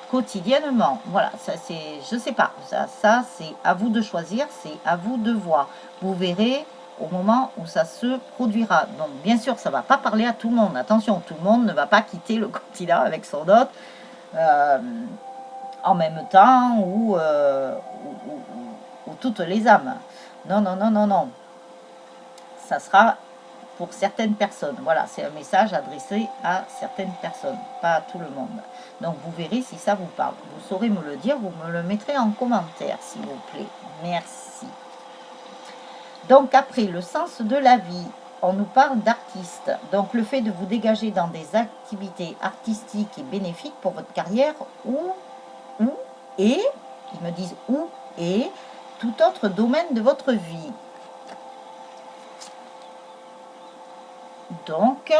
quotidiennement. Voilà, ça c'est, je sais pas, ça c'est à vous de choisir, c'est à vous de voir. Vous verrez au moment où ça se produira. Donc, bien sûr, ça ne va pas parler à tout le monde. Attention, tout le monde ne va pas quitter le continent avec son hôte en même temps ou toutes les âmes. Non, non, non, non, non. Ça sera pour certaines personnes. Voilà, c'est un message adressé à certaines personnes, pas à tout le monde. Donc, vous verrez si ça vous parle. Vous saurez me le dire, vous me le mettrez en commentaire, s'il vous plaît. Merci. Donc après, le sens de la vie, on nous parle d'artiste. Donc le fait de vous dégager dans des activités artistiques et bénéfiques pour votre carrière et, ils me disent où et, tout autre domaine de votre vie. Donc,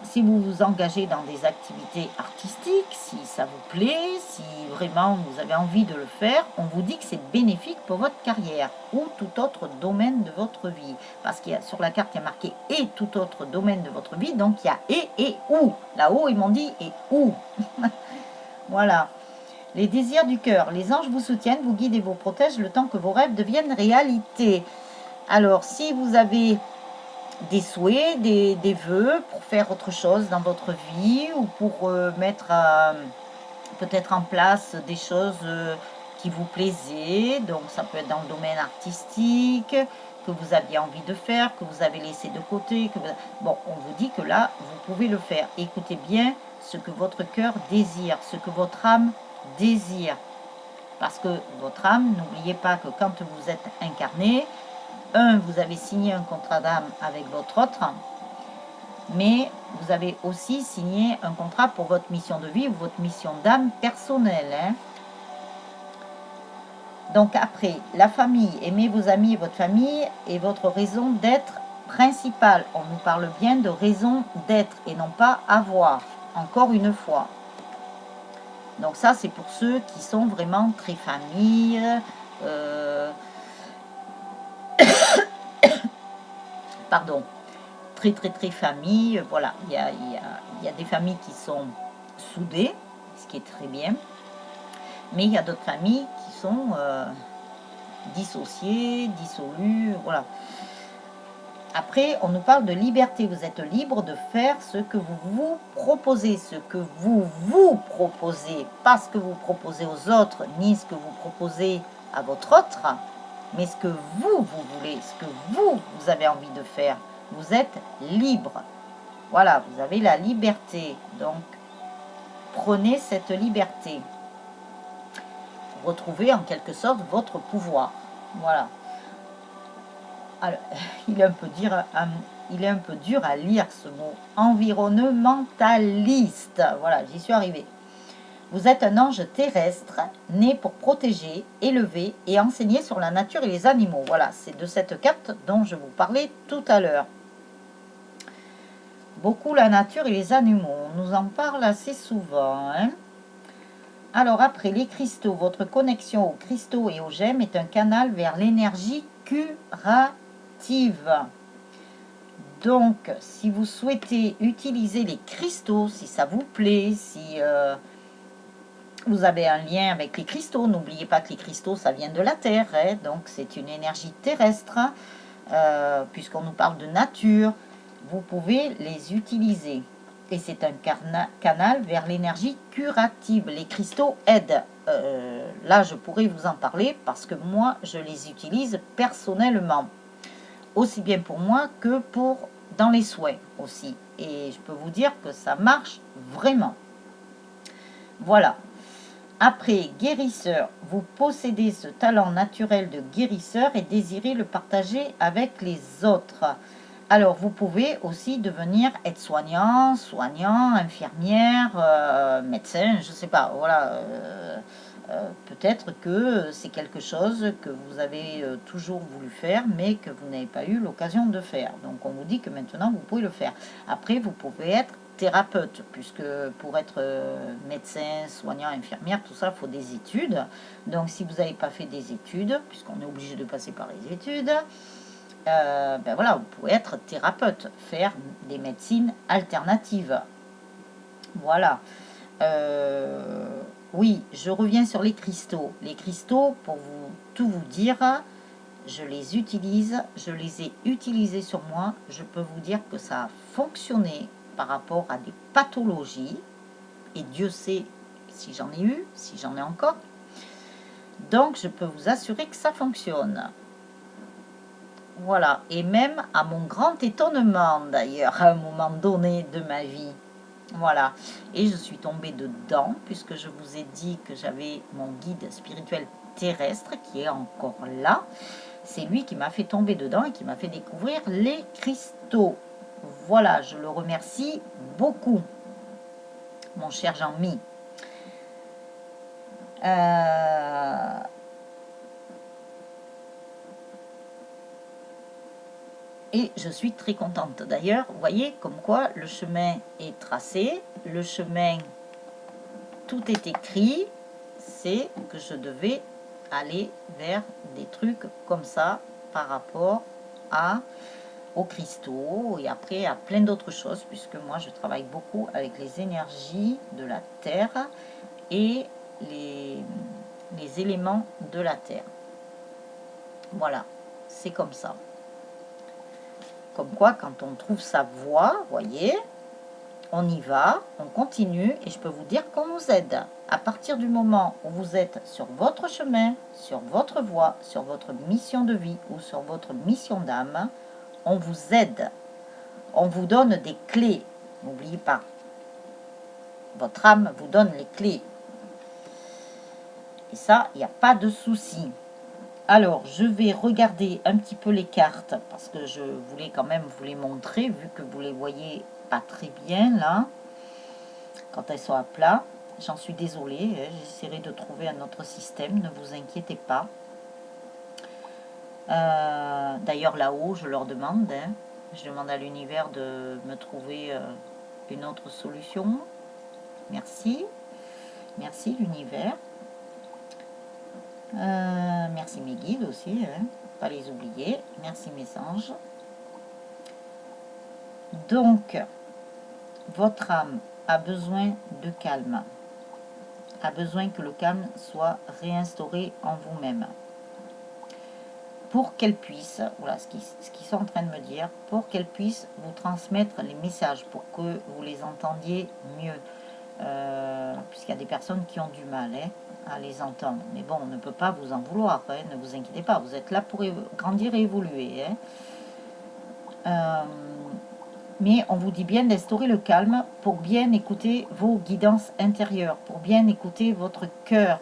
si vous vous engagez dans des activités artistiques, si ça vous plaît, si vraiment vous avez envie de le faire, on vous dit que c'est bénéfique pour votre carrière ou tout autre domaine de votre vie. Parce qu'il y a sur la carte, il y a marqué « et tout autre domaine de votre vie », donc il y a « et ou ». Là-haut, ils m'ont dit « et ou ». Voilà. Les désirs du cœur. Les anges vous soutiennent, vous guident et vous protègent le temps que vos rêves deviennent réalité. Alors, si vous avez des souhaits, des vœux pour faire autre chose dans votre vie ou pour mettre peut-être en place des choses qui vous plaisaient, donc ça peut être dans le domaine artistique, que vous aviez envie de faire, que vous avez laissé de côté, bon, on vous dit que là, vous pouvez le faire. Écoutez bien ce que votre cœur désire, ce que votre âme désire. Parce que votre âme, n'oubliez pas que quand vous êtes incarné, vous avez signé un contrat d'âme avec votre autre, mais vous avez aussi signé un contrat pour votre mission de vie ou votre mission d'âme personnelle. Hein. Donc après, la famille, aimez vos amis et votre famille est votre raison d'être principale. On nous parle bien de raison d'être et non pas avoir, encore une fois. Donc ça, c'est pour ceux qui sont vraiment très famille, pardon, très famille, voilà, il y a des familles qui sont soudées, ce qui est très bien, mais il y a d'autres familles qui sont dissociées, dissolues, voilà. Après, on nous parle de liberté, vous êtes libre de faire ce que vous vous proposez, ce que vous vous proposez, pas ce que vous proposez aux autres, ni ce que vous proposez à votre autre, mais ce que vous voulez, ce que vous avez envie de faire. Vous êtes libre. Voilà, vous avez la liberté. Donc, prenez cette liberté. Retrouvez en quelque sorte votre pouvoir. Voilà. Alors, il est un peu dur à lire ce mot. Environnementaliste. Voilà, j'y suis arrivée. Vous êtes un ange terrestre, né pour protéger, élever et enseigner sur la nature et les animaux. Voilà, c'est de cette carte dont je vous parlais tout à l'heure. Beaucoup la nature et les animaux, on nous en parle assez souvent. Hein. Alors après, les cristaux, votre connexion aux cristaux et aux gemmes est un canal vers l'énergie curative. Donc, si vous souhaitez utiliser les cristaux, si ça vous plaît, si vous avez un lien avec les cristaux, n'oubliez pas que les cristaux, ça vient de la Terre, hein, donc c'est une énergie terrestre, puisqu'on nous parle de nature, vous pouvez les utiliser. Et c'est un canal vers l'énergie curative. Les cristaux aident. Là, je pourrais vous en parler parce que moi, je les utilise personnellement. Aussi bien pour moi que pour dans les souhaits aussi. Et je peux vous dire que ça marche vraiment. Voilà. Après, guérisseur, vous possédez ce talent naturel de guérisseur et désirez le partager avec les autres. Alors, vous pouvez aussi devenir aide-soignant, soignant, infirmière, médecin, je ne sais pas, voilà. Peut-être que c'est quelque chose que vous avez toujours voulu faire, mais que vous n'avez pas eu l'occasion de faire. Donc, on vous dit que maintenant, vous pouvez le faire. Après, vous pouvez être thérapeute, puisque pour être médecin, soignant, infirmière, tout ça, il faut des études. Donc, si vous n'avez pas fait des études, puisqu'on est obligé de passer par les études, ben voilà, vous pouvez être thérapeute, faire des médecines alternatives. Voilà. Oui, je reviens sur les cristaux. Les cristaux, pour tout vous dire, je les utilise, je les ai utilisés sur moi. Je peux vous dire que ça a fonctionné par rapport à des pathologies. Et Dieu sait si j'en ai eu, si j'en ai encore. Donc, je peux vous assurer que ça fonctionne. Voilà, et même à mon grand étonnement d'ailleurs, à un moment donné de ma vie. Voilà, et je suis tombée dedans, puisque je vous ai dit que j'avais mon guide spirituel terrestre qui est encore là. C'est lui qui m'a fait tomber dedans et qui m'a fait découvrir les cristaux. Voilà, je le remercie beaucoup, mon cher Jean-Mi. Et je suis très contente. D'ailleurs, vous voyez comme quoi le chemin est tracé, le chemin, tout est écrit, c'est que je devais aller vers des trucs comme ça par rapport aux cristaux et après à plein d'autres choses, puisque moi je travaille beaucoup avec les énergies de la Terre et les éléments de la Terre. Voilà, c'est comme ça. Comme quoi, quand on trouve sa voie, voyez, on y va, on continue, et je peux vous dire qu'on nous aide. À partir du moment où vous êtes sur votre chemin, sur votre voie, sur votre mission de vie ou sur votre mission d'âme, on vous aide. On vous donne des clés. N'oubliez pas, votre âme vous donne les clés. Et ça, il n'y a pas de souci. Alors, je vais regarder un petit peu les cartes parce que je voulais quand même vous les montrer vu que vous les voyez pas très bien là, quand elles sont à plat. J'en suis désolée, hein, j'essaierai de trouver un autre système, ne vous inquiétez pas. D'ailleurs, là-haut, je leur demande, hein, je demande à l'univers de me trouver une autre solution. Merci. Merci l'univers. Merci mes guides aussi, hein, pas les oublier. Merci mes anges. Donc, votre âme a besoin de calme, a besoin que le calme soit réinstauré en vous-même. Pour qu'elle puisse, voilà ce qu'ils sont en train de me dire, pour qu'elle puisse vous transmettre les messages, pour que vous les entendiez mieux. Puisqu'il y a des personnes qui ont du mal hein, à les entendre. Mais bon, on ne peut pas vous en vouloir, hein, ne vous inquiétez pas, vous êtes là pour grandir et évoluer. Hein. Mais on vous dit bien d'instaurer le calme pour bien écouter vos guidances intérieures, pour bien écouter votre cœur.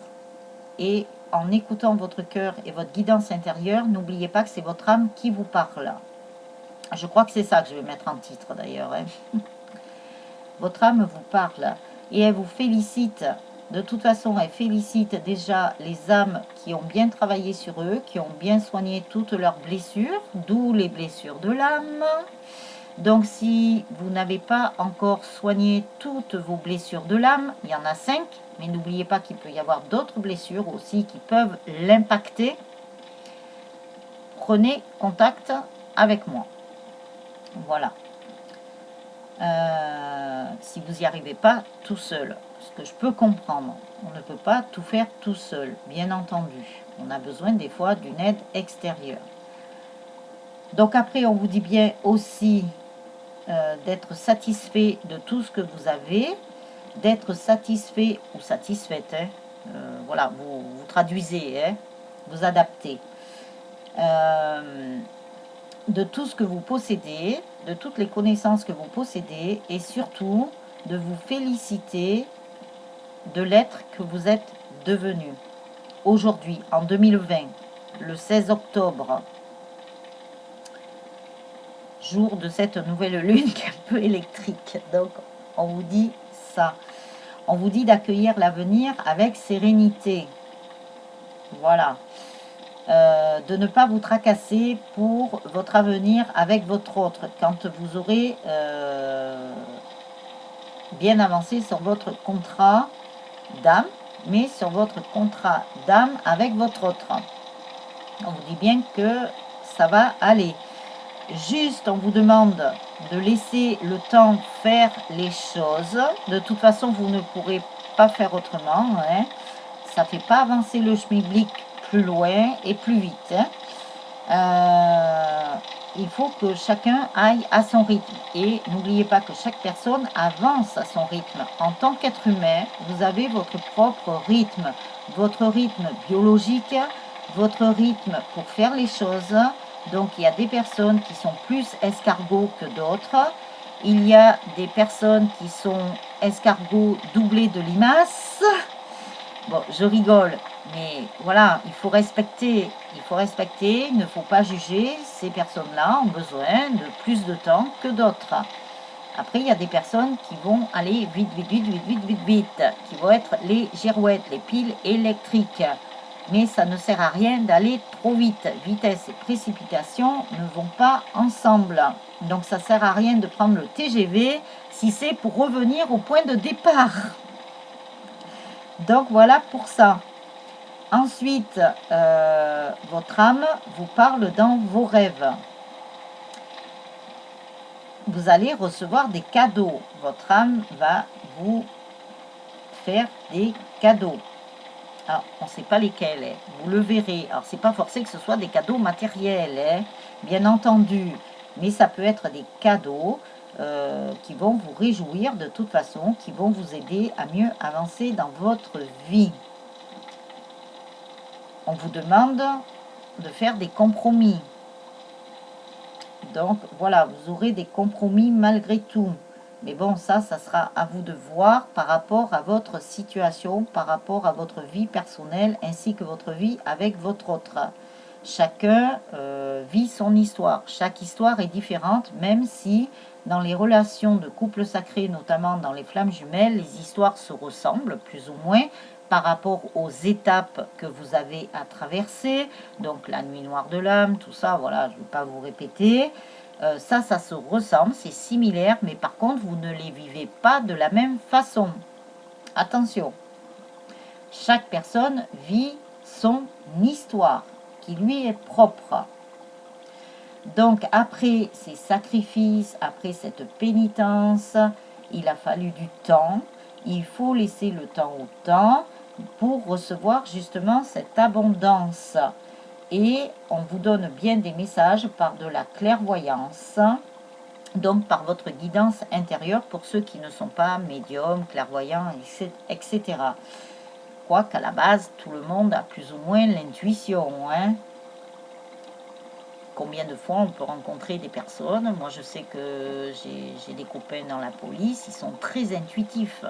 Et en écoutant votre cœur et votre guidance intérieure, n'oubliez pas que c'est votre âme qui vous parle. Je crois que c'est ça que je vais mettre en titre d'ailleurs. Hein. Votre âme vous parle. Et elle vous félicite, de toute façon, elle félicite déjà les âmes qui ont bien travaillé sur eux, qui ont bien soigné toutes leurs blessures, d'où les blessures de l'âme. Donc, si vous n'avez pas encore soigné toutes vos blessures de l'âme, il y en a 5, mais n'oubliez pas qu'il peut y avoir d'autres blessures aussi qui peuvent l'impacter. Prenez contact avec moi. Voilà. Si vous n'y arrivez pas tout seul, ce que je peux comprendre, on ne peut pas tout faire tout seul, bien entendu. On a besoin des fois d'une aide extérieure. Donc après, on vous dit bien aussi d'être satisfait de tout ce que vous avez, d'être satisfait ou satisfaite. Hein. Voilà, vous traduisez, hein, vous adaptez. De tout ce que vous possédez, de toutes les connaissances que vous possédez et surtout de vous féliciter de l'être que vous êtes devenu. Aujourd'hui, en 2020, le 16 octobre, jour de cette nouvelle lune qui est un peu électrique. Donc, on vous dit ça. On vous dit d'accueillir l'avenir avec sérénité. Voilà. De ne pas vous tracasser pour votre avenir avec votre autre quand vous aurez bien avancé sur votre contrat d'âme, mais sur votre contrat d'âme avec votre autre. On vous dit bien que ça va aller. Juste, on vous demande de laisser le temps faire les choses. De toute façon, vous ne pourrez pas faire autrement. Hein. Ça ne fait pas avancer le schmilblick plus loin et plus vite. Hein. Il faut que chacun aille à son rythme. Et n'oubliez pas que chaque personne avance à son rythme. En tant qu'être humain, vous avez votre propre rythme. Votre rythme biologique, votre rythme pour faire les choses. Donc, il y a des personnes qui sont plus escargots que d'autres. Il y a des personnes qui sont escargots doublés de limaces. Bon, je rigole, mais voilà, il faut respecter, il ne faut pas juger. Ces personnes-là ont besoin de plus de temps que d'autres. Après, il y a des personnes qui vont aller vite, qui vont être les girouettes, les piles électriques. Mais ça ne sert à rien d'aller trop vite. Vitesse et précipitation ne vont pas ensemble. Donc ça ne sert à rien de prendre le TGV si c'est pour revenir au point de départ. Donc voilà pour ça. Ensuite, votre âme vous parle dans vos rêves. Vous allez recevoir des cadeaux. Votre âme va vous faire des cadeaux. Alors, on ne sait pas lesquels, hein. Vous le verrez. Alors, c'est pas forcé que ce soit des cadeaux matériels, hein, bien entendu. Mais ça peut être des cadeaux qui vont vous réjouir de toute façon, qui vont vous aider à mieux avancer dans votre vie. On vous demande de faire des compromis. Donc, voilà, vous aurez des compromis malgré tout. Mais bon, ça sera à vous de voir par rapport à votre situation, par rapport à votre vie personnelle, ainsi que votre vie avec votre autre. Chacun vit son histoire. Chaque histoire est différente, même si dans les relations de couple sacré, notamment dans les flammes jumelles, les histoires se ressemblent plus ou moins par rapport aux étapes que vous avez à traverser. Donc la nuit noire de l'âme, tout ça, voilà, je ne vais pas vous répéter. Ça se ressemble, c'est similaire, mais par contre, vous ne les vivez pas de la même façon. Attention, chaque personne vit son histoire qui lui est propre. Donc, après ces sacrifices, après cette pénitence, il a fallu du temps. Il faut laisser le temps au temps pour recevoir justement cette abondance. Et on vous donne bien des messages par de la clairvoyance, donc par votre guidance intérieure pour ceux qui ne sont pas médiums, clairvoyants, etc. Quoiqu'à la base, tout le monde a plus ou moins l'intuition, hein. Combien de fois on peut rencontrer des personnes, moi je sais que j'ai des copains dans la police, ils sont très intuitifs.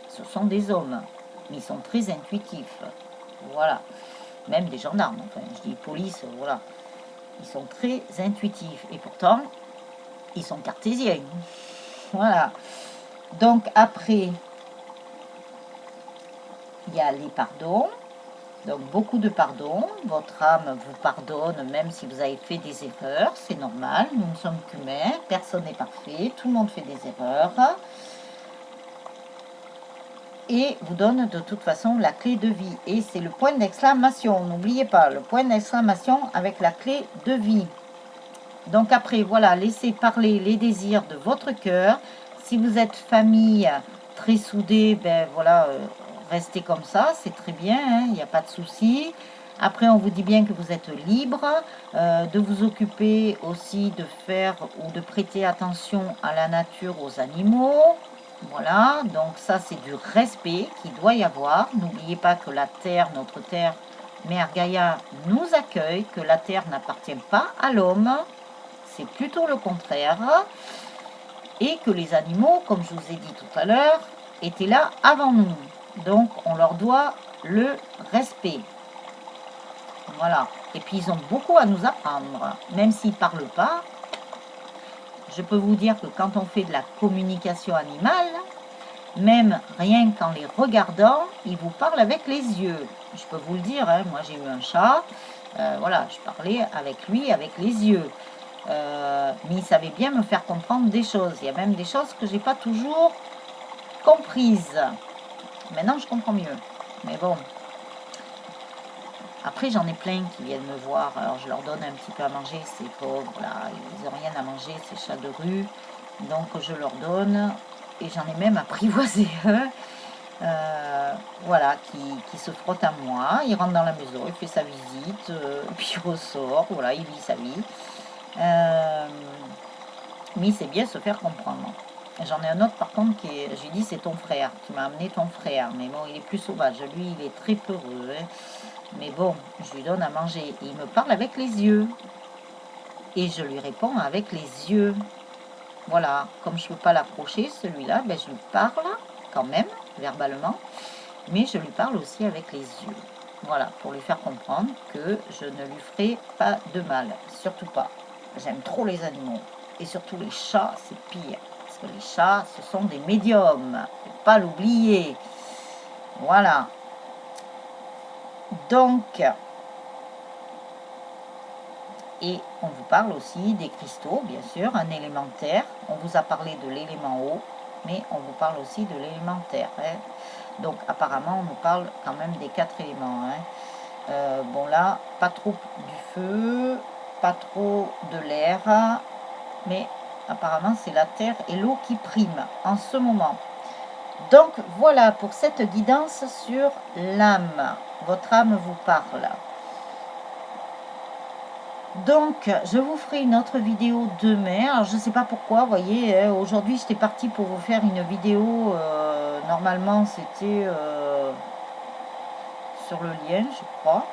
Ce sont des hommes, mais ils sont très intuitifs. Voilà. Même des gendarmes, enfin je dis police, voilà. Ils sont très intuitifs et pourtant, ils sont cartésiens. Voilà. Donc après, il y a les pardons. Donc beaucoup de pardon. Votre âme vous pardonne même si vous avez fait des erreurs. C'est normal, nous ne sommes qu'humains. Personne n'est parfait, tout le monde fait des erreurs. Et vous donne de toute façon la clé de vie. Et c'est le point d'exclamation, n'oubliez pas, le point d'exclamation avec la clé de vie. Donc après, voilà, laissez parler les désirs de votre cœur. Si vous êtes famille très soudée, ben voilà, restez comme ça, c'est très bien, hein, il n'y a pas de souci. Après, on vous dit bien que vous êtes libre de vous occuper aussi de faire ou de prêter attention à la nature, aux animaux. Voilà, donc ça c'est du respect qu'il doit y avoir. N'oubliez pas que la Terre, notre Terre, Mère Gaïa, nous accueille, que la Terre n'appartient pas à l'homme. C'est plutôt le contraire. Et que les animaux, comme je vous ai dit tout à l'heure, étaient là avant nous. Donc on leur doit le respect. Voilà. Et puis ils ont beaucoup à nous apprendre. Même s'ils ne parlent pas, je peux vous dire que quand on fait de la communication animale, même rien qu'en les regardant, ils vous parlent avec les yeux. Je peux vous le dire, hein, moi j'ai eu un chat, voilà, je parlais avec lui avec les yeux. Mais il savait bien me faire comprendre des choses. Il y a même des choses que j'ai pas toujours comprises. Maintenant, je comprends mieux. Mais bon. Après, j'en ai plein qui viennent me voir. Alors, je leur donne un petit peu à manger. Ces pauvres, là, ils n'ont rien à manger, ces chats de rue. Donc, je leur donne. Et j'en ai même apprivoisé un. Voilà, qui se frotte à moi. Il rentre dans la maison, il fait sa visite. Puis il ressort. Voilà, il vit sa vie. Mais c'est bien se faire comprendre. J'en ai un autre par contre qui est, j'ai dit c'est ton frère, tu m'as amené ton frère, mais bon il est plus sauvage, lui il est très peureux, hein. Mais bon, je lui donne à manger, il me parle avec les yeux, et je lui réponds avec les yeux, voilà, comme je ne peux pas l'approcher celui-là, ben je lui parle quand même, verbalement, mais je lui parle aussi avec les yeux, voilà, pour lui faire comprendre que je ne lui ferai pas de mal, surtout pas, j'aime trop les animaux. Et surtout les chats, c'est pire. Parce que les chats, ce sont des médiums. Il ne faut pas l'oublier. Voilà. Donc, et on vous parle aussi des cristaux, bien sûr, un élémentaire. On vous a parlé de l'élément eau, mais on vous parle aussi de l'élémentaire. Hein. Donc, apparemment, on nous parle quand même des 4 éléments. Hein. Bon, là, pas trop du feu, pas trop de l'air, mais apparemment, c'est la terre et l'eau qui priment en ce moment. Donc, voilà pour cette guidance sur l'âme. Votre âme vous parle. Donc, je vous ferai une autre vidéo demain. Alors, je ne sais pas pourquoi, vous voyez, hein, aujourd'hui, j'étais partie pour vous faire une vidéo. Normalement, c'était sur le lien, je crois.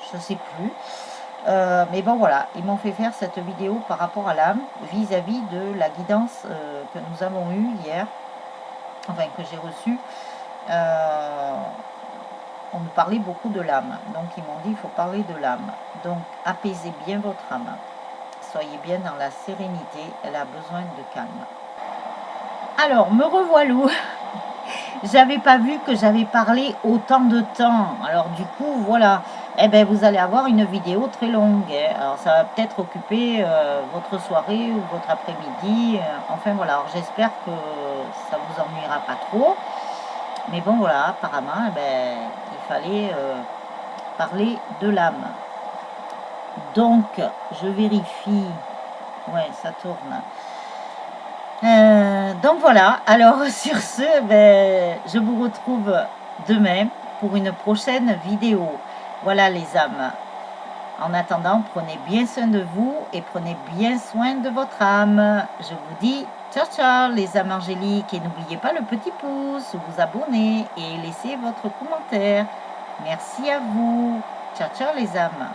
Je ne sais plus. Mais bon, voilà, ils m'ont fait faire cette vidéo par rapport à l'âme, vis-à-vis de la guidance que nous avons eue hier, enfin, que j'ai reçue. On nous parlait beaucoup de l'âme. Donc, ils m'ont dit, il faut parler de l'âme. Donc, apaisez bien votre âme. Soyez bien dans la sérénité, elle a besoin de calme. Alors, me revoilà. J'avais pas vu que j'avais parlé autant de temps. Alors du coup, voilà. Eh ben, vous allez avoir une vidéo très longue. Hein. Alors, ça va peut-être occuper votre soirée ou votre après-midi. Enfin, voilà. Alors, j'espère que ça vous ennuiera pas trop. Mais bon, voilà. Apparemment, eh ben, il fallait parler de l'âme. Donc, je vérifie. Ouais, ça tourne. Donc voilà, alors sur ce, ben, je vous retrouve demain pour une prochaine vidéo. Voilà les âmes. En attendant, prenez bien soin de vous et prenez bien soin de votre âme. Je vous dis ciao ciao les âmes angéliques et n'oubliez pas le petit pouce, vous abonner et laissez votre commentaire. Merci à vous. Ciao ciao les âmes.